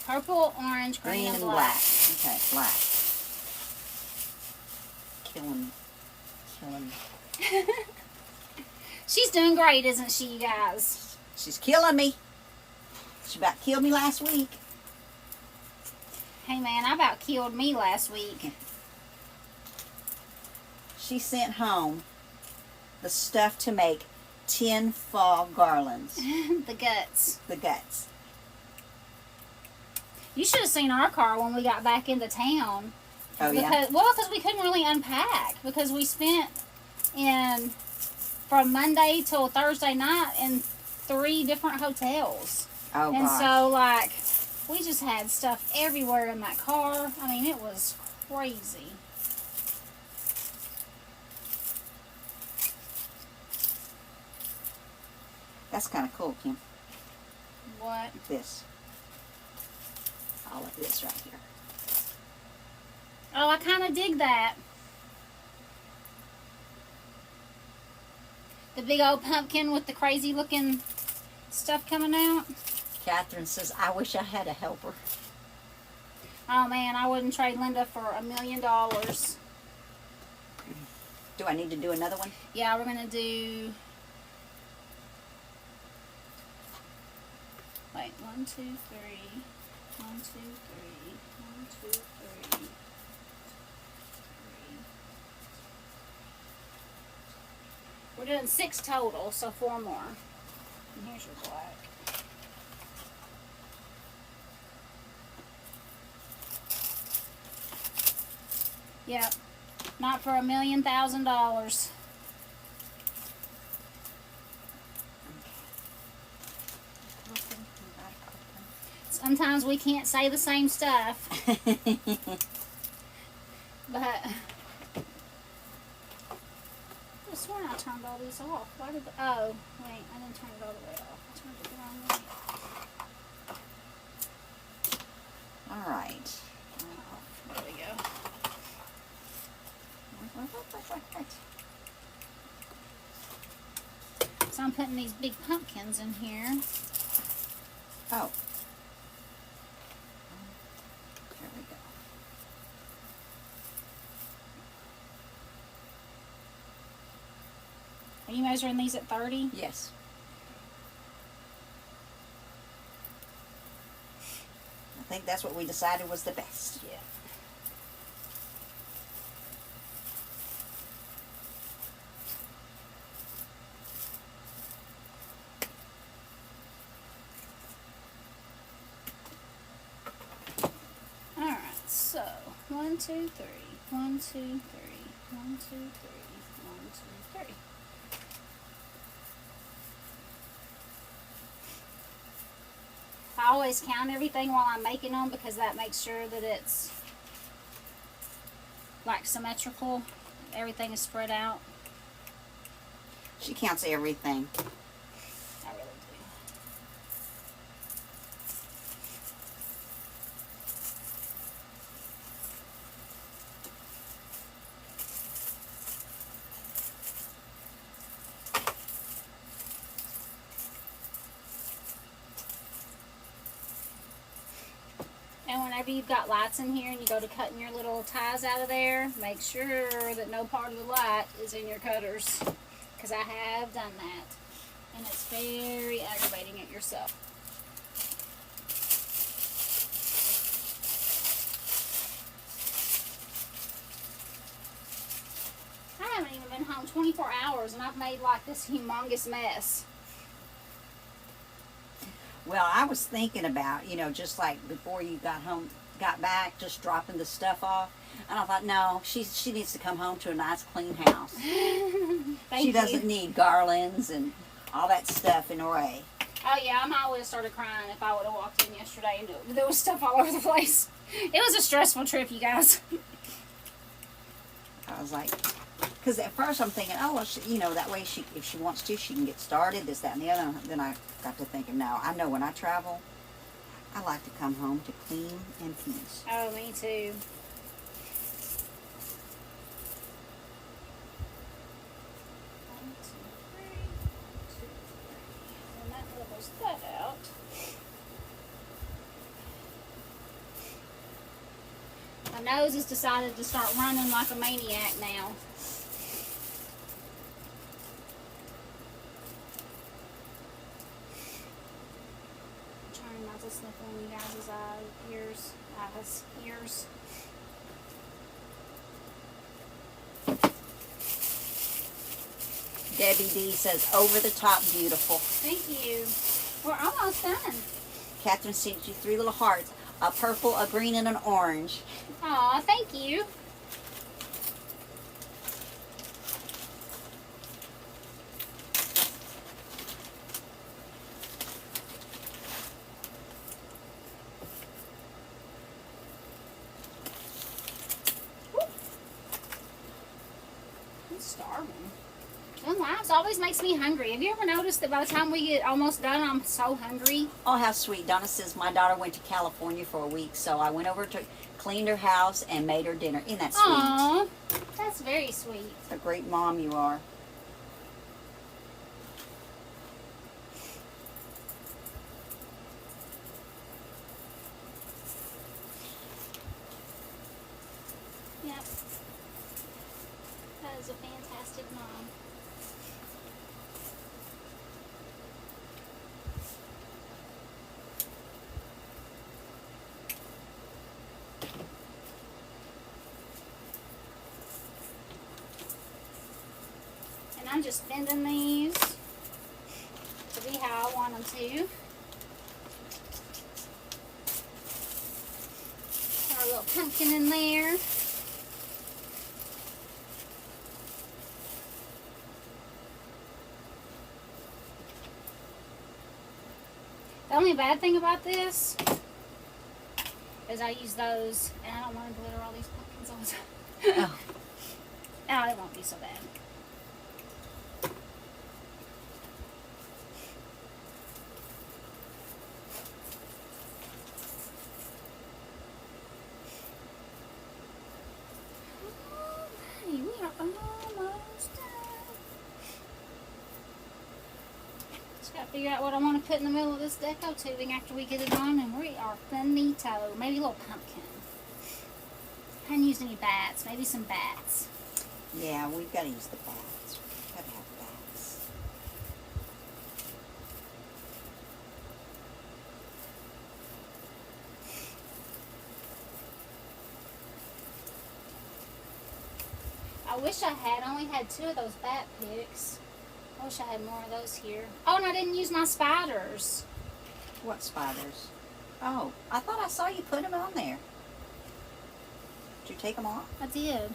Purple, orange, green, and black. Okay, black. Killing me. She's doing great, isn't she, you guys? She's killing me. She about killed me last week. Hey, man, I about killed me last week. She sent home the stuff to make 10 fall garlands. The guts. The guts. You should have seen our car when we got back into town. Oh, yeah? Because we couldn't really unpack. Because we spent from Monday till Thursday night in 3 different hotels. Oh, and gosh. so, like, We just had stuff everywhere in that car. I mean, it was crazy. That's kind of cool, Kim. What? This. All of this right here. Oh, I kind of dig that. The big old pumpkin with the crazy looking stuff coming out. Catherine says, I wish I had a helper. Oh man, I wouldn't trade Linda for $1 million. Do I need to do another one? Yeah, we're gonna do. Wait, 1, 2, 3. 1, 2, 3. 1, 2, 3. We're doing 6 total, so 4 more. And here's your black. Yep, not for $1,000,000. Sometimes we can't say the same stuff. But I swear I turned all these off. Why did oh, wait, I didn't turn it all the way off. I turned it the wrong way. All right. There we go. So I'm putting these big pumpkins in here. Oh. There we go. Are you measuring these at 30? Yes. I think that's what we decided was the best. Yeah. Alright, so 1, 2, 3. 1, 2, 3. 1, 2, 3. 1, 2, 3. I always count everything while I'm making them because that makes sure that it's like symmetrical. Everything is spread out. She counts everything. I really do. And whenever you've got lights in here and you go to cutting your little ties out of there, make sure that no part of the light is in your cutters. Because I have done that. And it's very aggravating at yourself. I haven't even been home 24 hours and I've made like this humongous mess. Well, I was thinking about, you know, just like before you got back, just dropping the stuff off. And I thought, no, she needs to come home to a nice clean house. She doesn't need garlands and all that stuff in her way. Oh yeah, I might would have started crying if I would have walked in yesterday and there was stuff all over the place. It was a stressful trip, you guys. I was like, because at first I'm thinking, oh, well, you know, that way if she wants to, she can get started, this, that, and the other. Then I got to thinking, no, I know when I travel, I like to come home to clean and peace. Oh, me too. One, two, three. And that levels that out. My nose has decided to start running like a maniac now. I'm trying not to slip on you guys' ears. Debbie D says, over the top beautiful. Thank you. We're almost done. Catherine sent you 3 little hearts, a purple, a green, and an orange. Aw, thank you. always makes me hungry. Have you ever noticed that by the time we get almost done, I'm so hungry? Oh, how sweet. Donna says my daughter went to California for a week, so I went over to cleaned her house and made her dinner. Isn't that sweet? Aww, that's very sweet. A great mom you are. Yep. That is a fantastic mom. And I'm just bending these to be how I want them to. Got a little pumpkin in there. The only bad thing about this is I use those, and I don't want to glitter all these pumpkins all the time. Oh. Oh, it won't be so bad. Alrighty, we are almost done. Just gotta figure out what I want to put in the middle of this deco tubing after we get it on, and we are finito. Maybe a little pumpkin. I haven't used any bats. Maybe some bats. Yeah, we've got to use the bats. We've got to have bats. I wish I had only had 2 of those bat picks. I wish I had more of those here. Oh, and I didn't use my spiders. What spiders? Oh, I thought I saw you put them on there. Did you take them off? I did.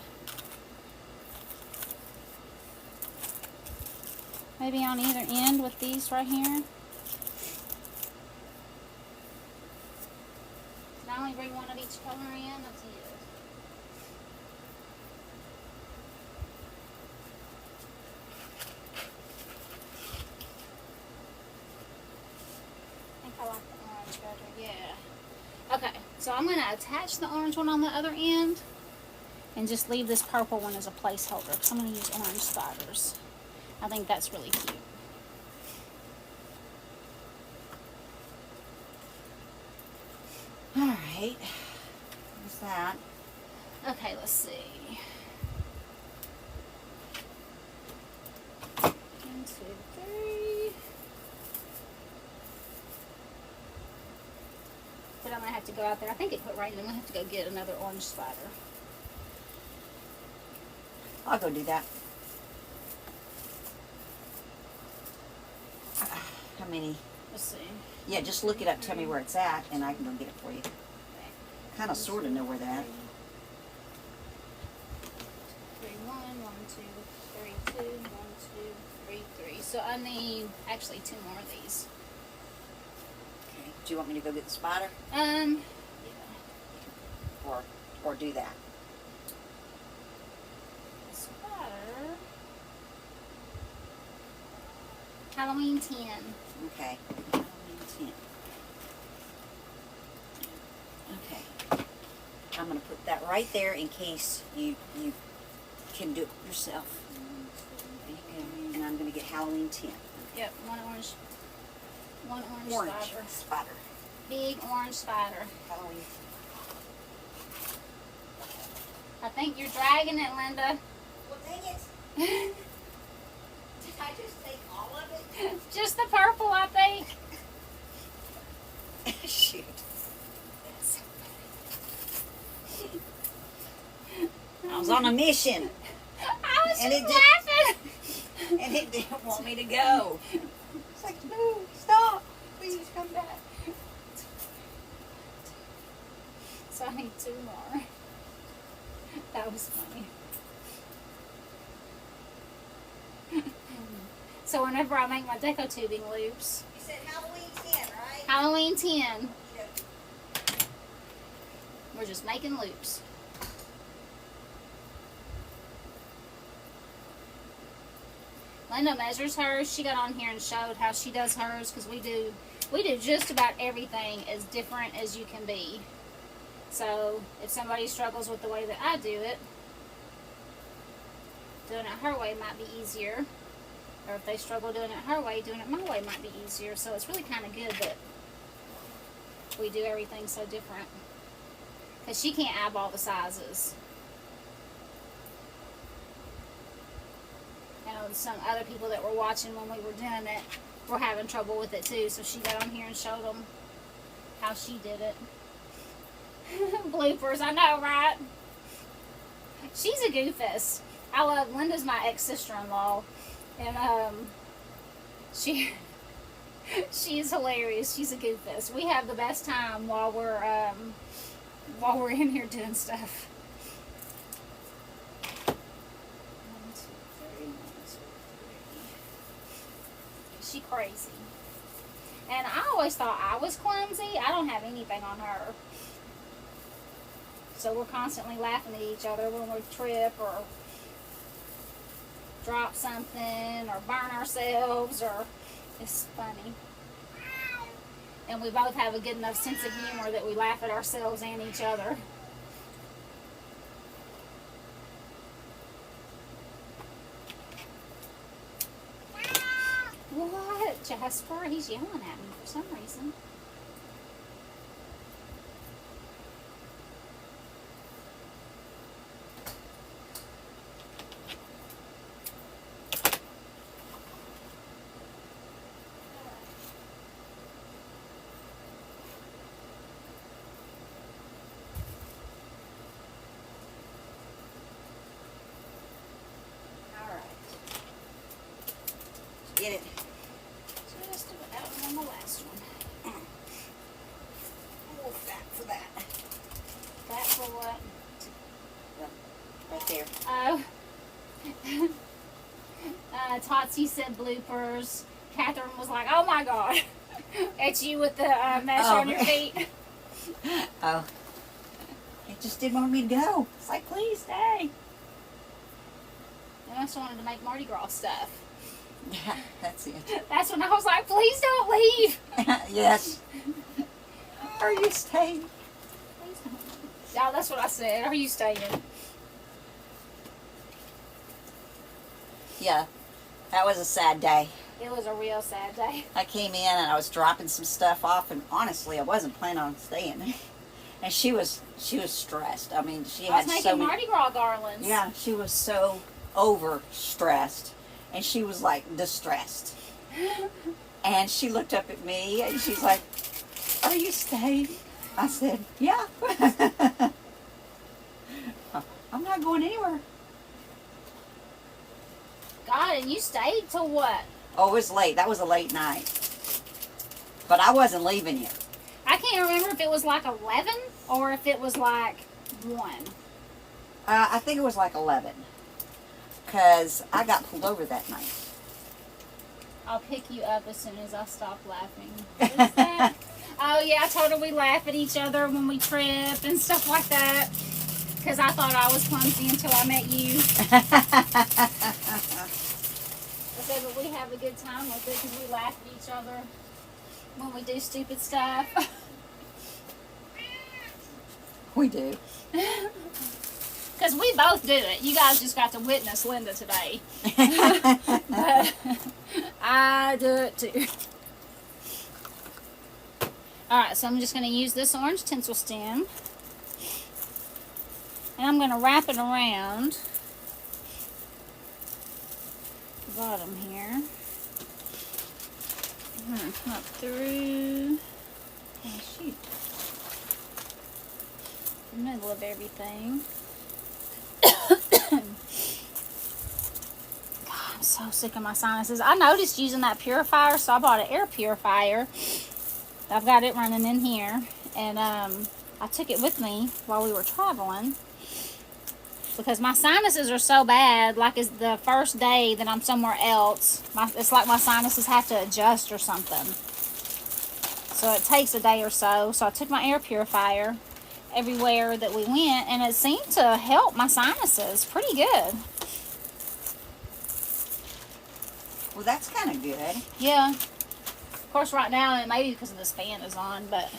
Maybe on either end with these right here. Did I only bring one of each color in? I did. I think I like the orange better, yeah. Okay, so I'm going to attach the orange one on the other end and just leave this purple one as a placeholder because I'm going to use orange spiders. I think that's really cute. All right. What's that? Okay, let's see. 1, 2, 3. But I'm going to have to go out there. I think it put right in. I'm going to have to go get another orange spider. I'll go do that. How many? Let's see. Yeah, just look it up. Tell me where it's at, and I can go get it for you. Kind of, sort of know where that. 3, 1, 1, 2, 3, 2, 1, 2, 3, 3. So I need actually 2 more of these. Okay. Do you want me to go get the spider, Yeah. or do that? Spider. Halloween 10. Okay. Halloween 10. Okay. I'm going to put that right there in case you can do it yourself. And I'm going to get Halloween 10. Yep, one orange spider. Spider. Big orange spider. Halloween. I think you're dragging it, Linda. Well, dang it. Did I just take all of it? Just the purple, I think. Shoot. I was on a mission. I was And just it laughing. And it didn't want me to go. It's like, no, stop. Please come back. So I need 2 more. That was funny. So whenever I make my deco tubing loops. You said Halloween 10, right? Halloween 10. We're just making loops. Linda measures hers. She got on here and showed how she does hers, because we do just about everything as different as you can be. So if somebody struggles with the way that I do it, doing it her way might be easier. Or if they struggle doing it her way, doing it my way might be easier. So it's really kind of good that we do everything so different. Because she can't eyeball the sizes. You know, some other people that were watching when we were doing it were having trouble with it too. So she got on here and showed them how she did it. Bloopers, I know, right? She's a goofus. I love Linda's my ex-sister-in-law, and she's hilarious. She's a goofus. We have the best time while we're in here doing stuff. 1, 2, 3, 1, 2, 3. She crazy. And I always thought I was clumsy. I don't have anything on her. So we're constantly laughing at each other when we trip or drop something or burn ourselves, or it's funny. And we both have a good enough sense of humor that we laugh at ourselves and each other. What, Jasper? He's yelling at me for some reason. Get it. Just about on the last one. A little fat for that. That for what? Right there. Totsy said bloopers. Catherine was like, oh my god. At you with the mesh on your feet. Oh. It just didn't want me to go. It's like, please stay. I just wanted to make Mardi Gras stuff. Yeah, that's it. That's when I was like, please don't leave. Yes. Are you staying? Please don't leave. Yeah, that's what I said. Are you staying? Yeah, that was a sad day. It was a real sad day. I came in and I was dropping some stuff off, and honestly, I wasn't planning on staying. And she was stressed. I mean, she I had was so making many. Mardi Gras garlands. Yeah, she was so over stressed, and she was like distressed. And she looked up at me and she's like, "Are you staying?" I said, "Yeah." I'm not going anywhere. God, and you stayed till what? Oh, it was late. That was a late night. But I wasn't leaving you. I can't remember if it was like 11 or if it was like 1. I think it was like 11. Because I got pulled over that night. I'll pick you up as soon as I stop laughing. What is that? Oh, yeah, I told her we laugh at each other when we trip and stuff like that. Because I thought I was clumsy until I met you. I said, but we have a good time with it because we laugh at each other when we do stupid stuff. We do. Because we both do it. You guys just got to witness Linda today. But I do it too. Alright, so I'm just going to use this orange tinsel stem. And I'm going to wrap it around the bottom here. I'm going to come up through. Oh, shoot. The middle of everything. God, I'm so sick of my sinuses. I noticed using that purifier, so I bought an air purifier. I've got it running in here. And I took it with me while we were traveling. Because my sinuses are so bad, like it's the first day that I'm somewhere else, it's like my sinuses have to adjust or something. So it takes a day or so. So I took my air purifier everywhere that we went, and it seemed to help my sinuses pretty good. Well, that's kind of good. Yeah. Of course, right now, it may be because of this fan is on, but...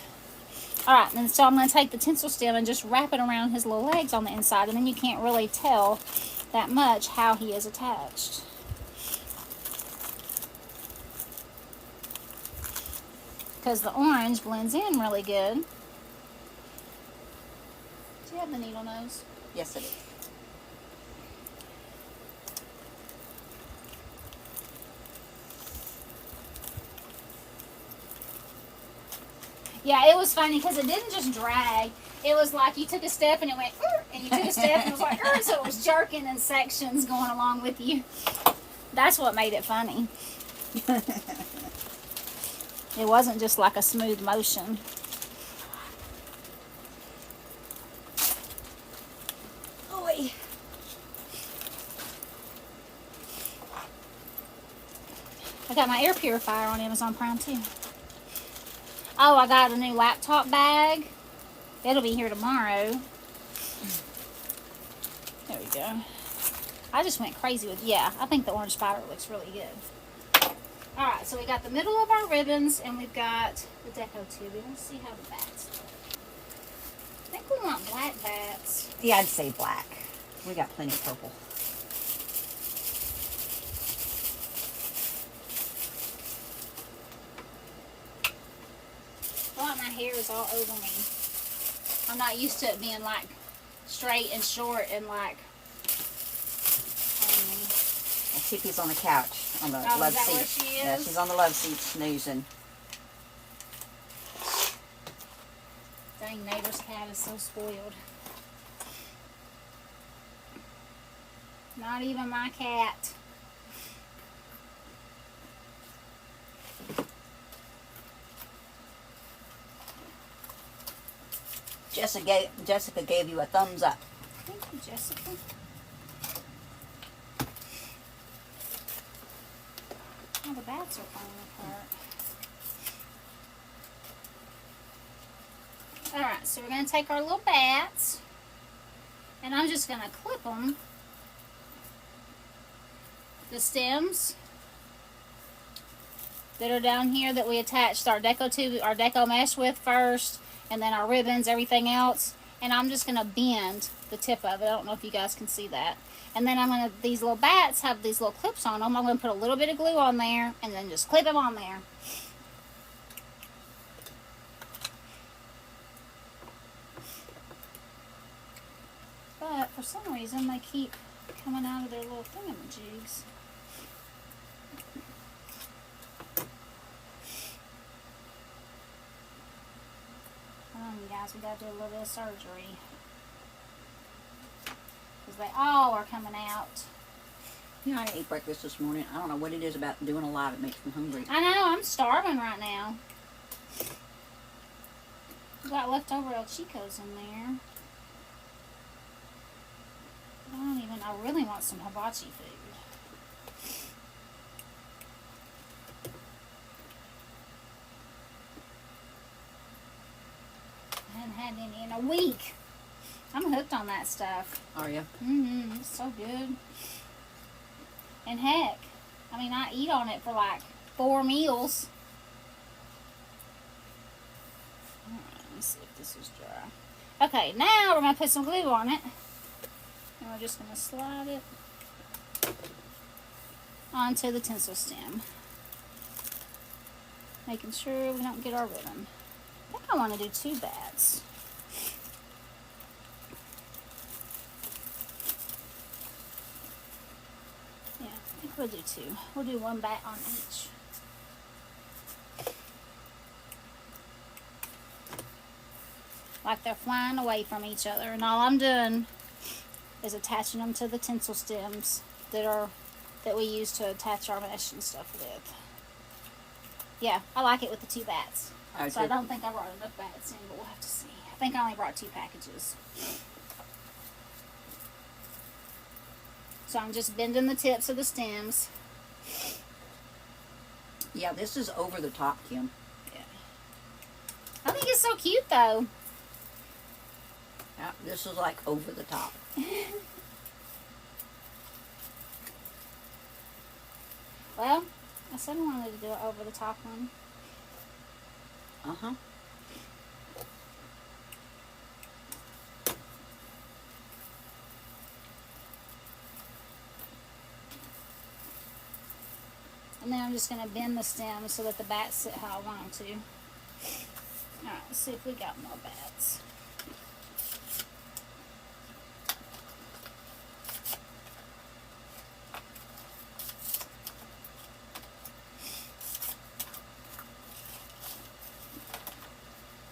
Alright, and so I'm going to take the tinsel stem and just wrap it around his little legs on the inside, and then you can't really tell that much how he is attached. Because the orange blends in really good. Do you have the needle nose? Yes, it is. Yeah, it was funny because it didn't just drag. It was like you took a step and it went, and you took a step and it was like, so it was jerking in sections going along with you. That's what made it funny. It wasn't just like a smooth motion. Oy. I got my air purifier on Amazon Prime too. Oh, I got a new laptop bag. It'll be here tomorrow. There we go. I just went crazy with, yeah, I think the orange spider looks really good. Alright, so we got the middle of our ribbons and we've got the deco tubing. Let's see how the bats look. I think we want black bats. Yeah, I'd say black. We got plenty of purple. Well, my hair is all over me. I'm not used to it being like straight and short and like. Tippy's on the couch on the love is that seat. where she is? Yeah, she's on the love seat snoozing. Dang, neighbor's cat is so spoiled. Not even my cat. Jessica gave you a thumbs up. Thank you, Jessica. Oh, the bats are falling apart. Alright, so we're going to take our little bats, and I'm just going to clip them. The stems that are down here that we attached our deco mesh with first, and then our ribbons, everything else. And I'm just going to bend the tip of it. I don't know if you guys can see that. And then I'm going to, these little bats have these little clips on them. I'm going to put a little bit of glue on there and then just clip them on there. But for some reason they keep coming out of their little thingamajigs. Guys, we got to do a little bit of surgery. Because they all are coming out. You know, I ate breakfast this morning. I don't know what it is about doing a live. It makes me hungry. I know. I'm starving right now. We got leftover El Chicos in there. I really want some hibachi food. I haven't had any in a week. I'm hooked on that stuff. Are you? Mm-hmm. It's so good. And heck, I mean, I eat on it for like 4 meals. Alright, let me see if this is dry. Okay, now we're going to put some glue on it. And we're just going to slide it onto the tinsel stem. Making sure we don't get our ribbon. I think I want to do 2 bats. Yeah, I think we'll do 2. We'll do 1 bat on each. Like they're flying away from each other. And all I'm doing is attaching them to the tinsel stems that we use to attach our mesh and stuff with. Yeah, I like it with the 2 bats. So I don't think I brought enough bats in, but we'll have to see. I think I only brought 2 packages. So I'm just bending the tips of the stems. Yeah, this is over the top, Kim. Yeah. I think it's so cute, though. Yeah, this is like over the top. Well, I said I wanted to do it over the top one. Uh-huh. And then I'm just going to bend the stem so that the bats sit how I want them to. Alright, let's see if we got more bats.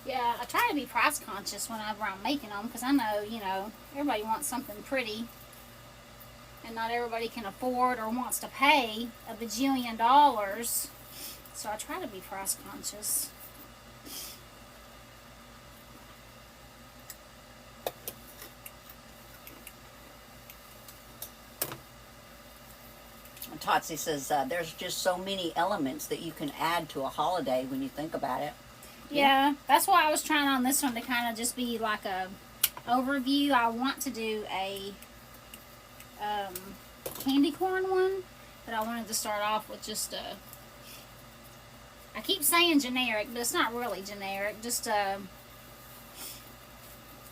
Yeah, I try to be price conscious whenever I'm making them because I know, you know, everybody wants something pretty. And not everybody can afford or wants to pay a bajillion dollars. So I try to be price conscious. Totsy says there's just so many elements that you can add to a holiday when you think about it. Yeah, that's why I was trying on this one to kind of just be like a overview. I want to do a candy corn one, but I wanted to start off with just a, I keep saying generic, but it's not really generic, just a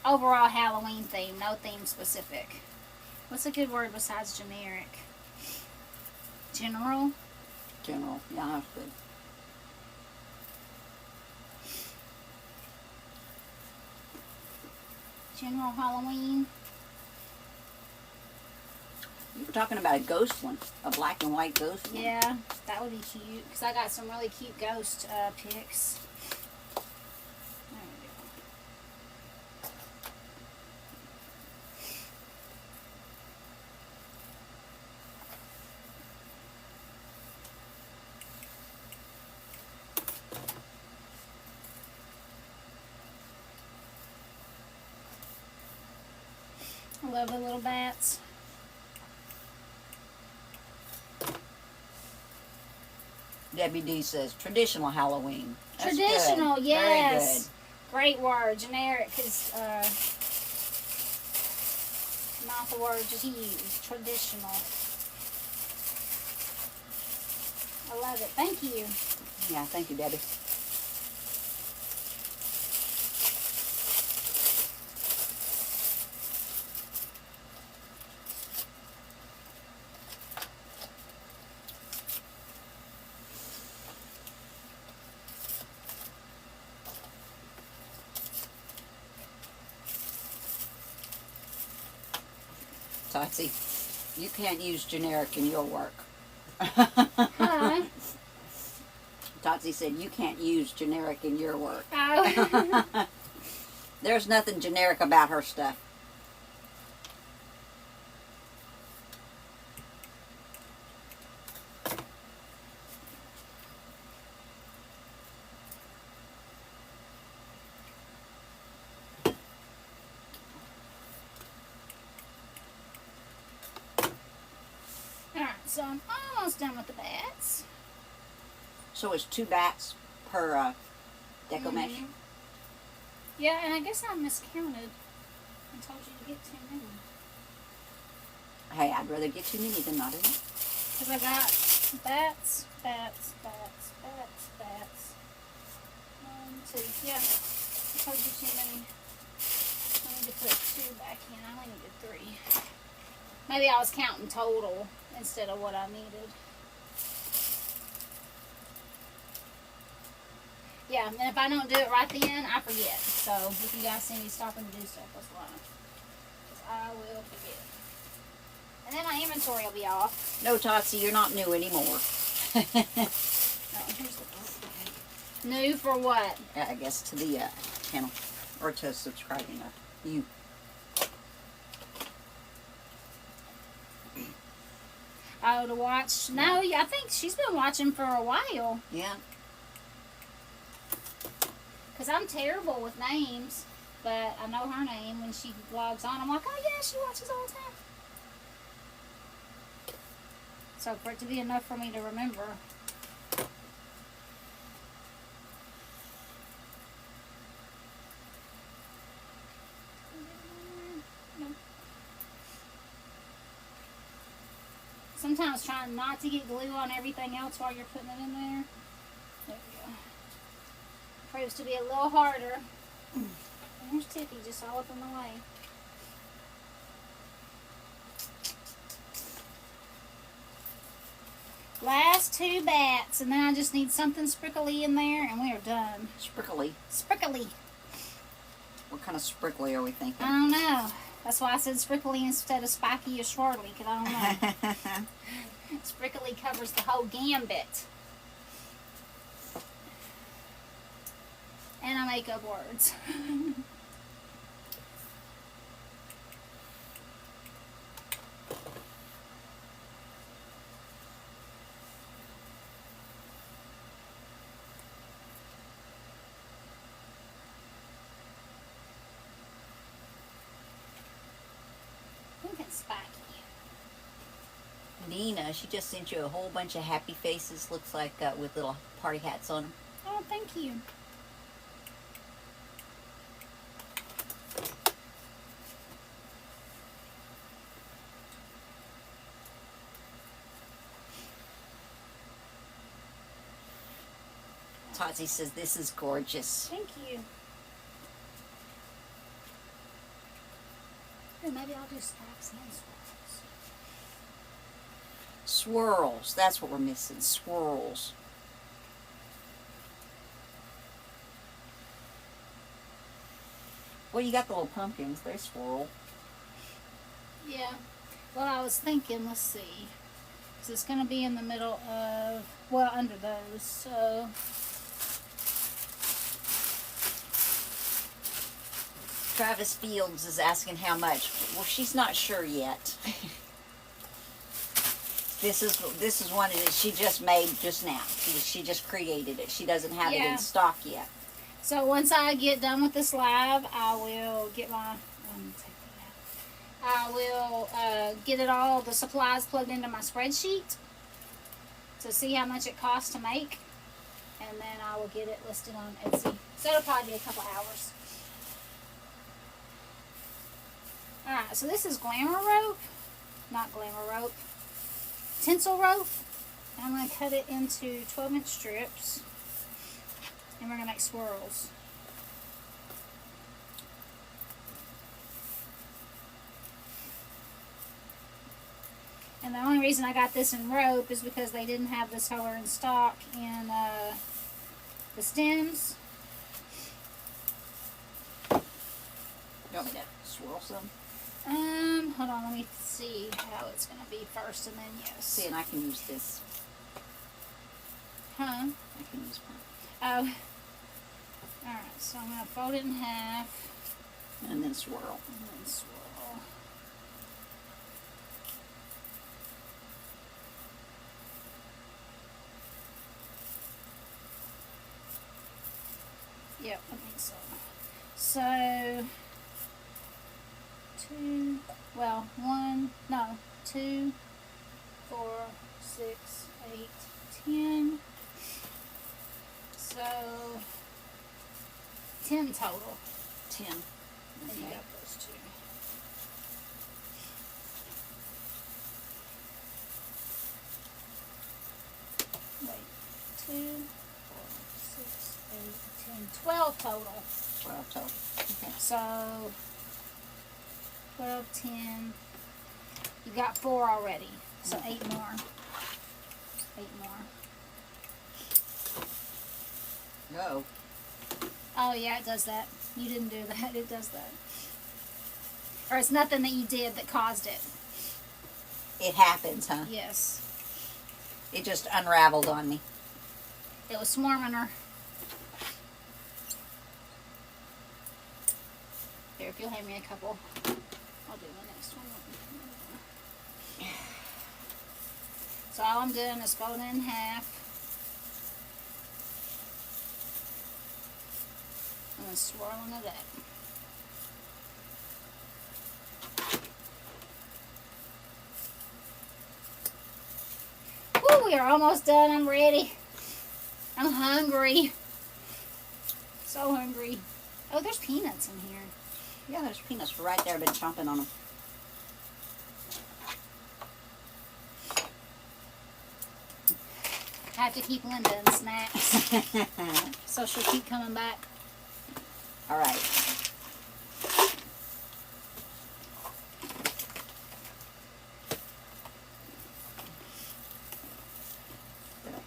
overall Halloween theme, no theme specific. What's a good word besides generic? General? General, yeah, that's good. General Halloween. You were talking about a ghost one, a black and white ghost one. Yeah, that would be cute because I got some really cute ghost pics. There we go. I love the little bats. Debbie D says traditional Halloween. That's Traditional, good. yes. Very Great word. Generic is not the word to use. Traditional. I love it. Thank you. good. Yeah, thank you, Debbie. Totsy, you can't use generic in your work. Hi. Totsy said you can't use generic in your work. Oh. There's nothing generic about her stuff. Alright, so I'm almost done with the bats. So it's 2 bats per deco mesh. Yeah, and I guess I miscounted and told you to get too many. Hey, I'd rather get too many than not enough. Because I got bats, bats, bats, bats, bats. 1, 2. Yeah, I told you too many. I need to put 2 back in. I only needed 3. Maybe I was counting total instead of what I needed. Yeah, and if I don't do it right then, I forget. So if you guys see me stopping to do stuff, that's why. Because I will forget. And then my inventory will be off. No, Totsy, you're not new anymore. Oh, here's the book. New for what? I guess to the channel. Or to subscribing you. Oh, to watch? No, I think she's been watching for a while. Yeah. Because I'm terrible with names. But I know her name when she logs on. I'm like, oh yeah, she watches all the time. So for it to be enough for me to remember. So Sometimes trying not to get glue on everything else while you're putting it in there. There we go. Proves to be a little harder. There's Tiffy just all up in the way. Last 2 bats, and then I just need something sprickly in there, and we are done. Sprickly. Sprickly. What kind of sprickly are we thinking? I don't know. That's why I said sprickly instead of spiky or swirly, because I don't know. Sprickly covers the whole gambit. And I make up words. Spiky. Nina, she just sent you a whole bunch of happy faces. Looks like with little party hats on them. Oh, thank you. Totsy says this is gorgeous. Thank you. Or maybe I'll do stacks and swirls. Swirls. That's what we're missing. Swirls. Well, you got the little pumpkins. They swirl. Yeah. Well, I was thinking, let's see. So it's going to be in the middle of, well, under those. So Travis Fields is asking how much. Well, she's not sure yet. This is one that she just made just now. She just created it. She doesn't have it in stock yet. So once I get done with this live, I will get my. I will get it all the supplies plugged into my spreadsheet to see how much it costs to make, and then I will get it listed on Etsy. So it'll probably be a couple hours. Alright, so this is glamour rope. Not glamour rope. Tinsel rope. And I'm going to cut it into 12-inch strips. And we're going to make swirls. And the only reason I got this in rope is because they didn't have this color in stock in the stems. You want me to swirl some? Hold on, let me see how it's going to be first, and then yes. See, and I can use this. Huh? I can use mine. Oh. Alright, so I'm going to fold it in half. And then swirl. And then swirl. Yep, I think so. So, 2, 4, 6, 8, 10. So, 10 total. 10. And Okay. you got those 2. Wait, 2, 4, 6, 8, 10, 12 total. 12 total. Okay. So 12, 10. You got 4 already. So 8 more. 8 more. Go. Oh yeah, it does that. You didn't do that. It does that. Or it's nothing that you did that caused it. It happens, huh? Yes. It just unraveled on me. It was swarming her. Here, if you'll hand me a couple, I'll do the next one. So all I'm doing is folding it in half. And then swirling it up. Woo, we are almost done. I'm ready. I'm hungry. So hungry. Oh, there's peanuts in here. Yeah, there's peanuts right there. I've been chomping on them. I have to keep Linda in snacks, so she'll keep coming back. All right.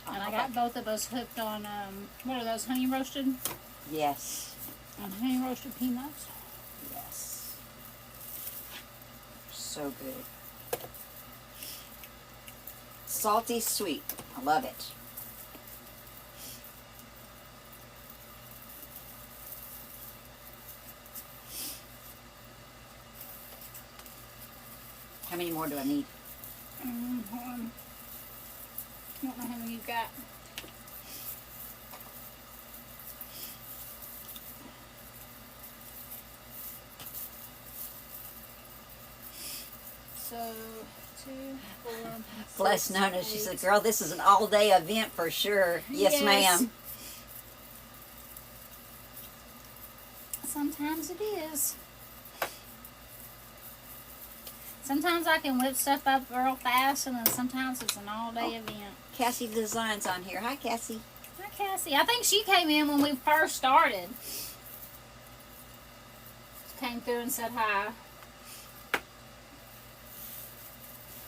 And I got both of us hooked on, what are those, honey roasted? Yes. On honey roasted peanuts. Yes. So good. Salty sweet. I love it. How many more do I need? Hold on. I don't know how many you've got. So, 2, 4, Bless 6, Nona. She 8. said, girl, this is an all-day event for sure. Yes, ma'am. Sometimes it is. Sometimes I can whip stuff up real fast, and then sometimes it's an all-day event. Cassie Designs on here. Hi, Cassie. Hi, Cassie. I think she came in when we first started. She came through and said hi.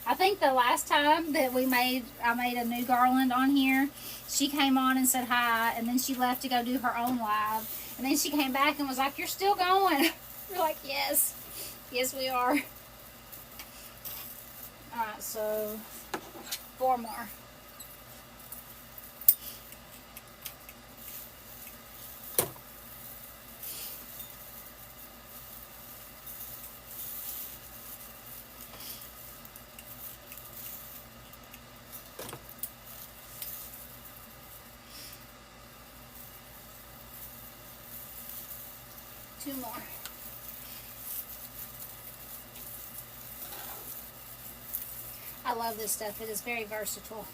I think the last time that I made a new garland on here, she came on and said hi, and then she left to go do her own live. And then she came back and was like, "You're still going?" We're like, "Yes. Yes, we are." Alright, so 4 more. Two more. I love this stuff. It is very versatile.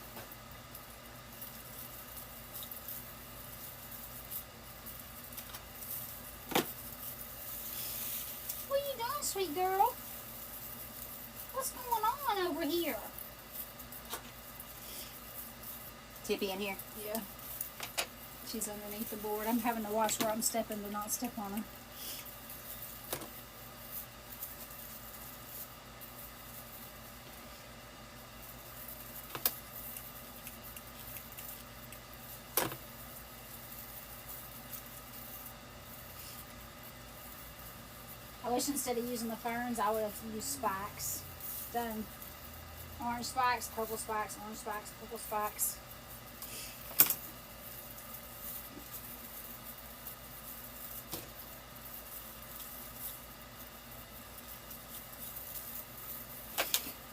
What are you doing, sweet girl? What's going on over here? Tippy in here? Yeah. She's underneath the board. I'm having to watch where I'm stepping to not step on her. I wish instead of using the ferns, I would have used spikes. Done orange spikes, purple spikes, orange spikes, purple spikes.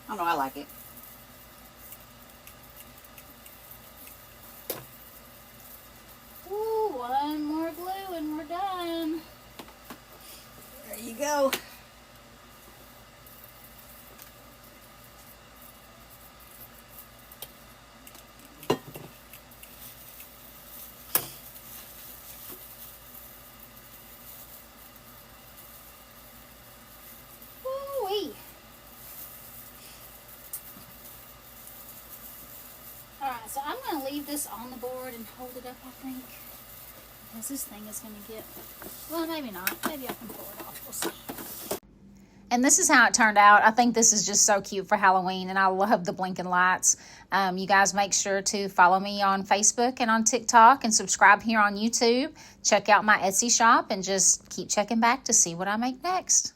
I don't know, I like it. Ooh, one more glue and we're done. There you go. Woo-wee. Alright, so I'm going to leave this on the board and hold it up, I think. Because this thing is going to get... Well, maybe not. Maybe I can pull it off. We'll see. And this is how it turned out. I think this is just so cute for Halloween, and I love the blinking lights. You guys make sure to follow me on Facebook and on TikTok and subscribe here on YouTube. Check out my Etsy shop and just keep checking back to see what I make next.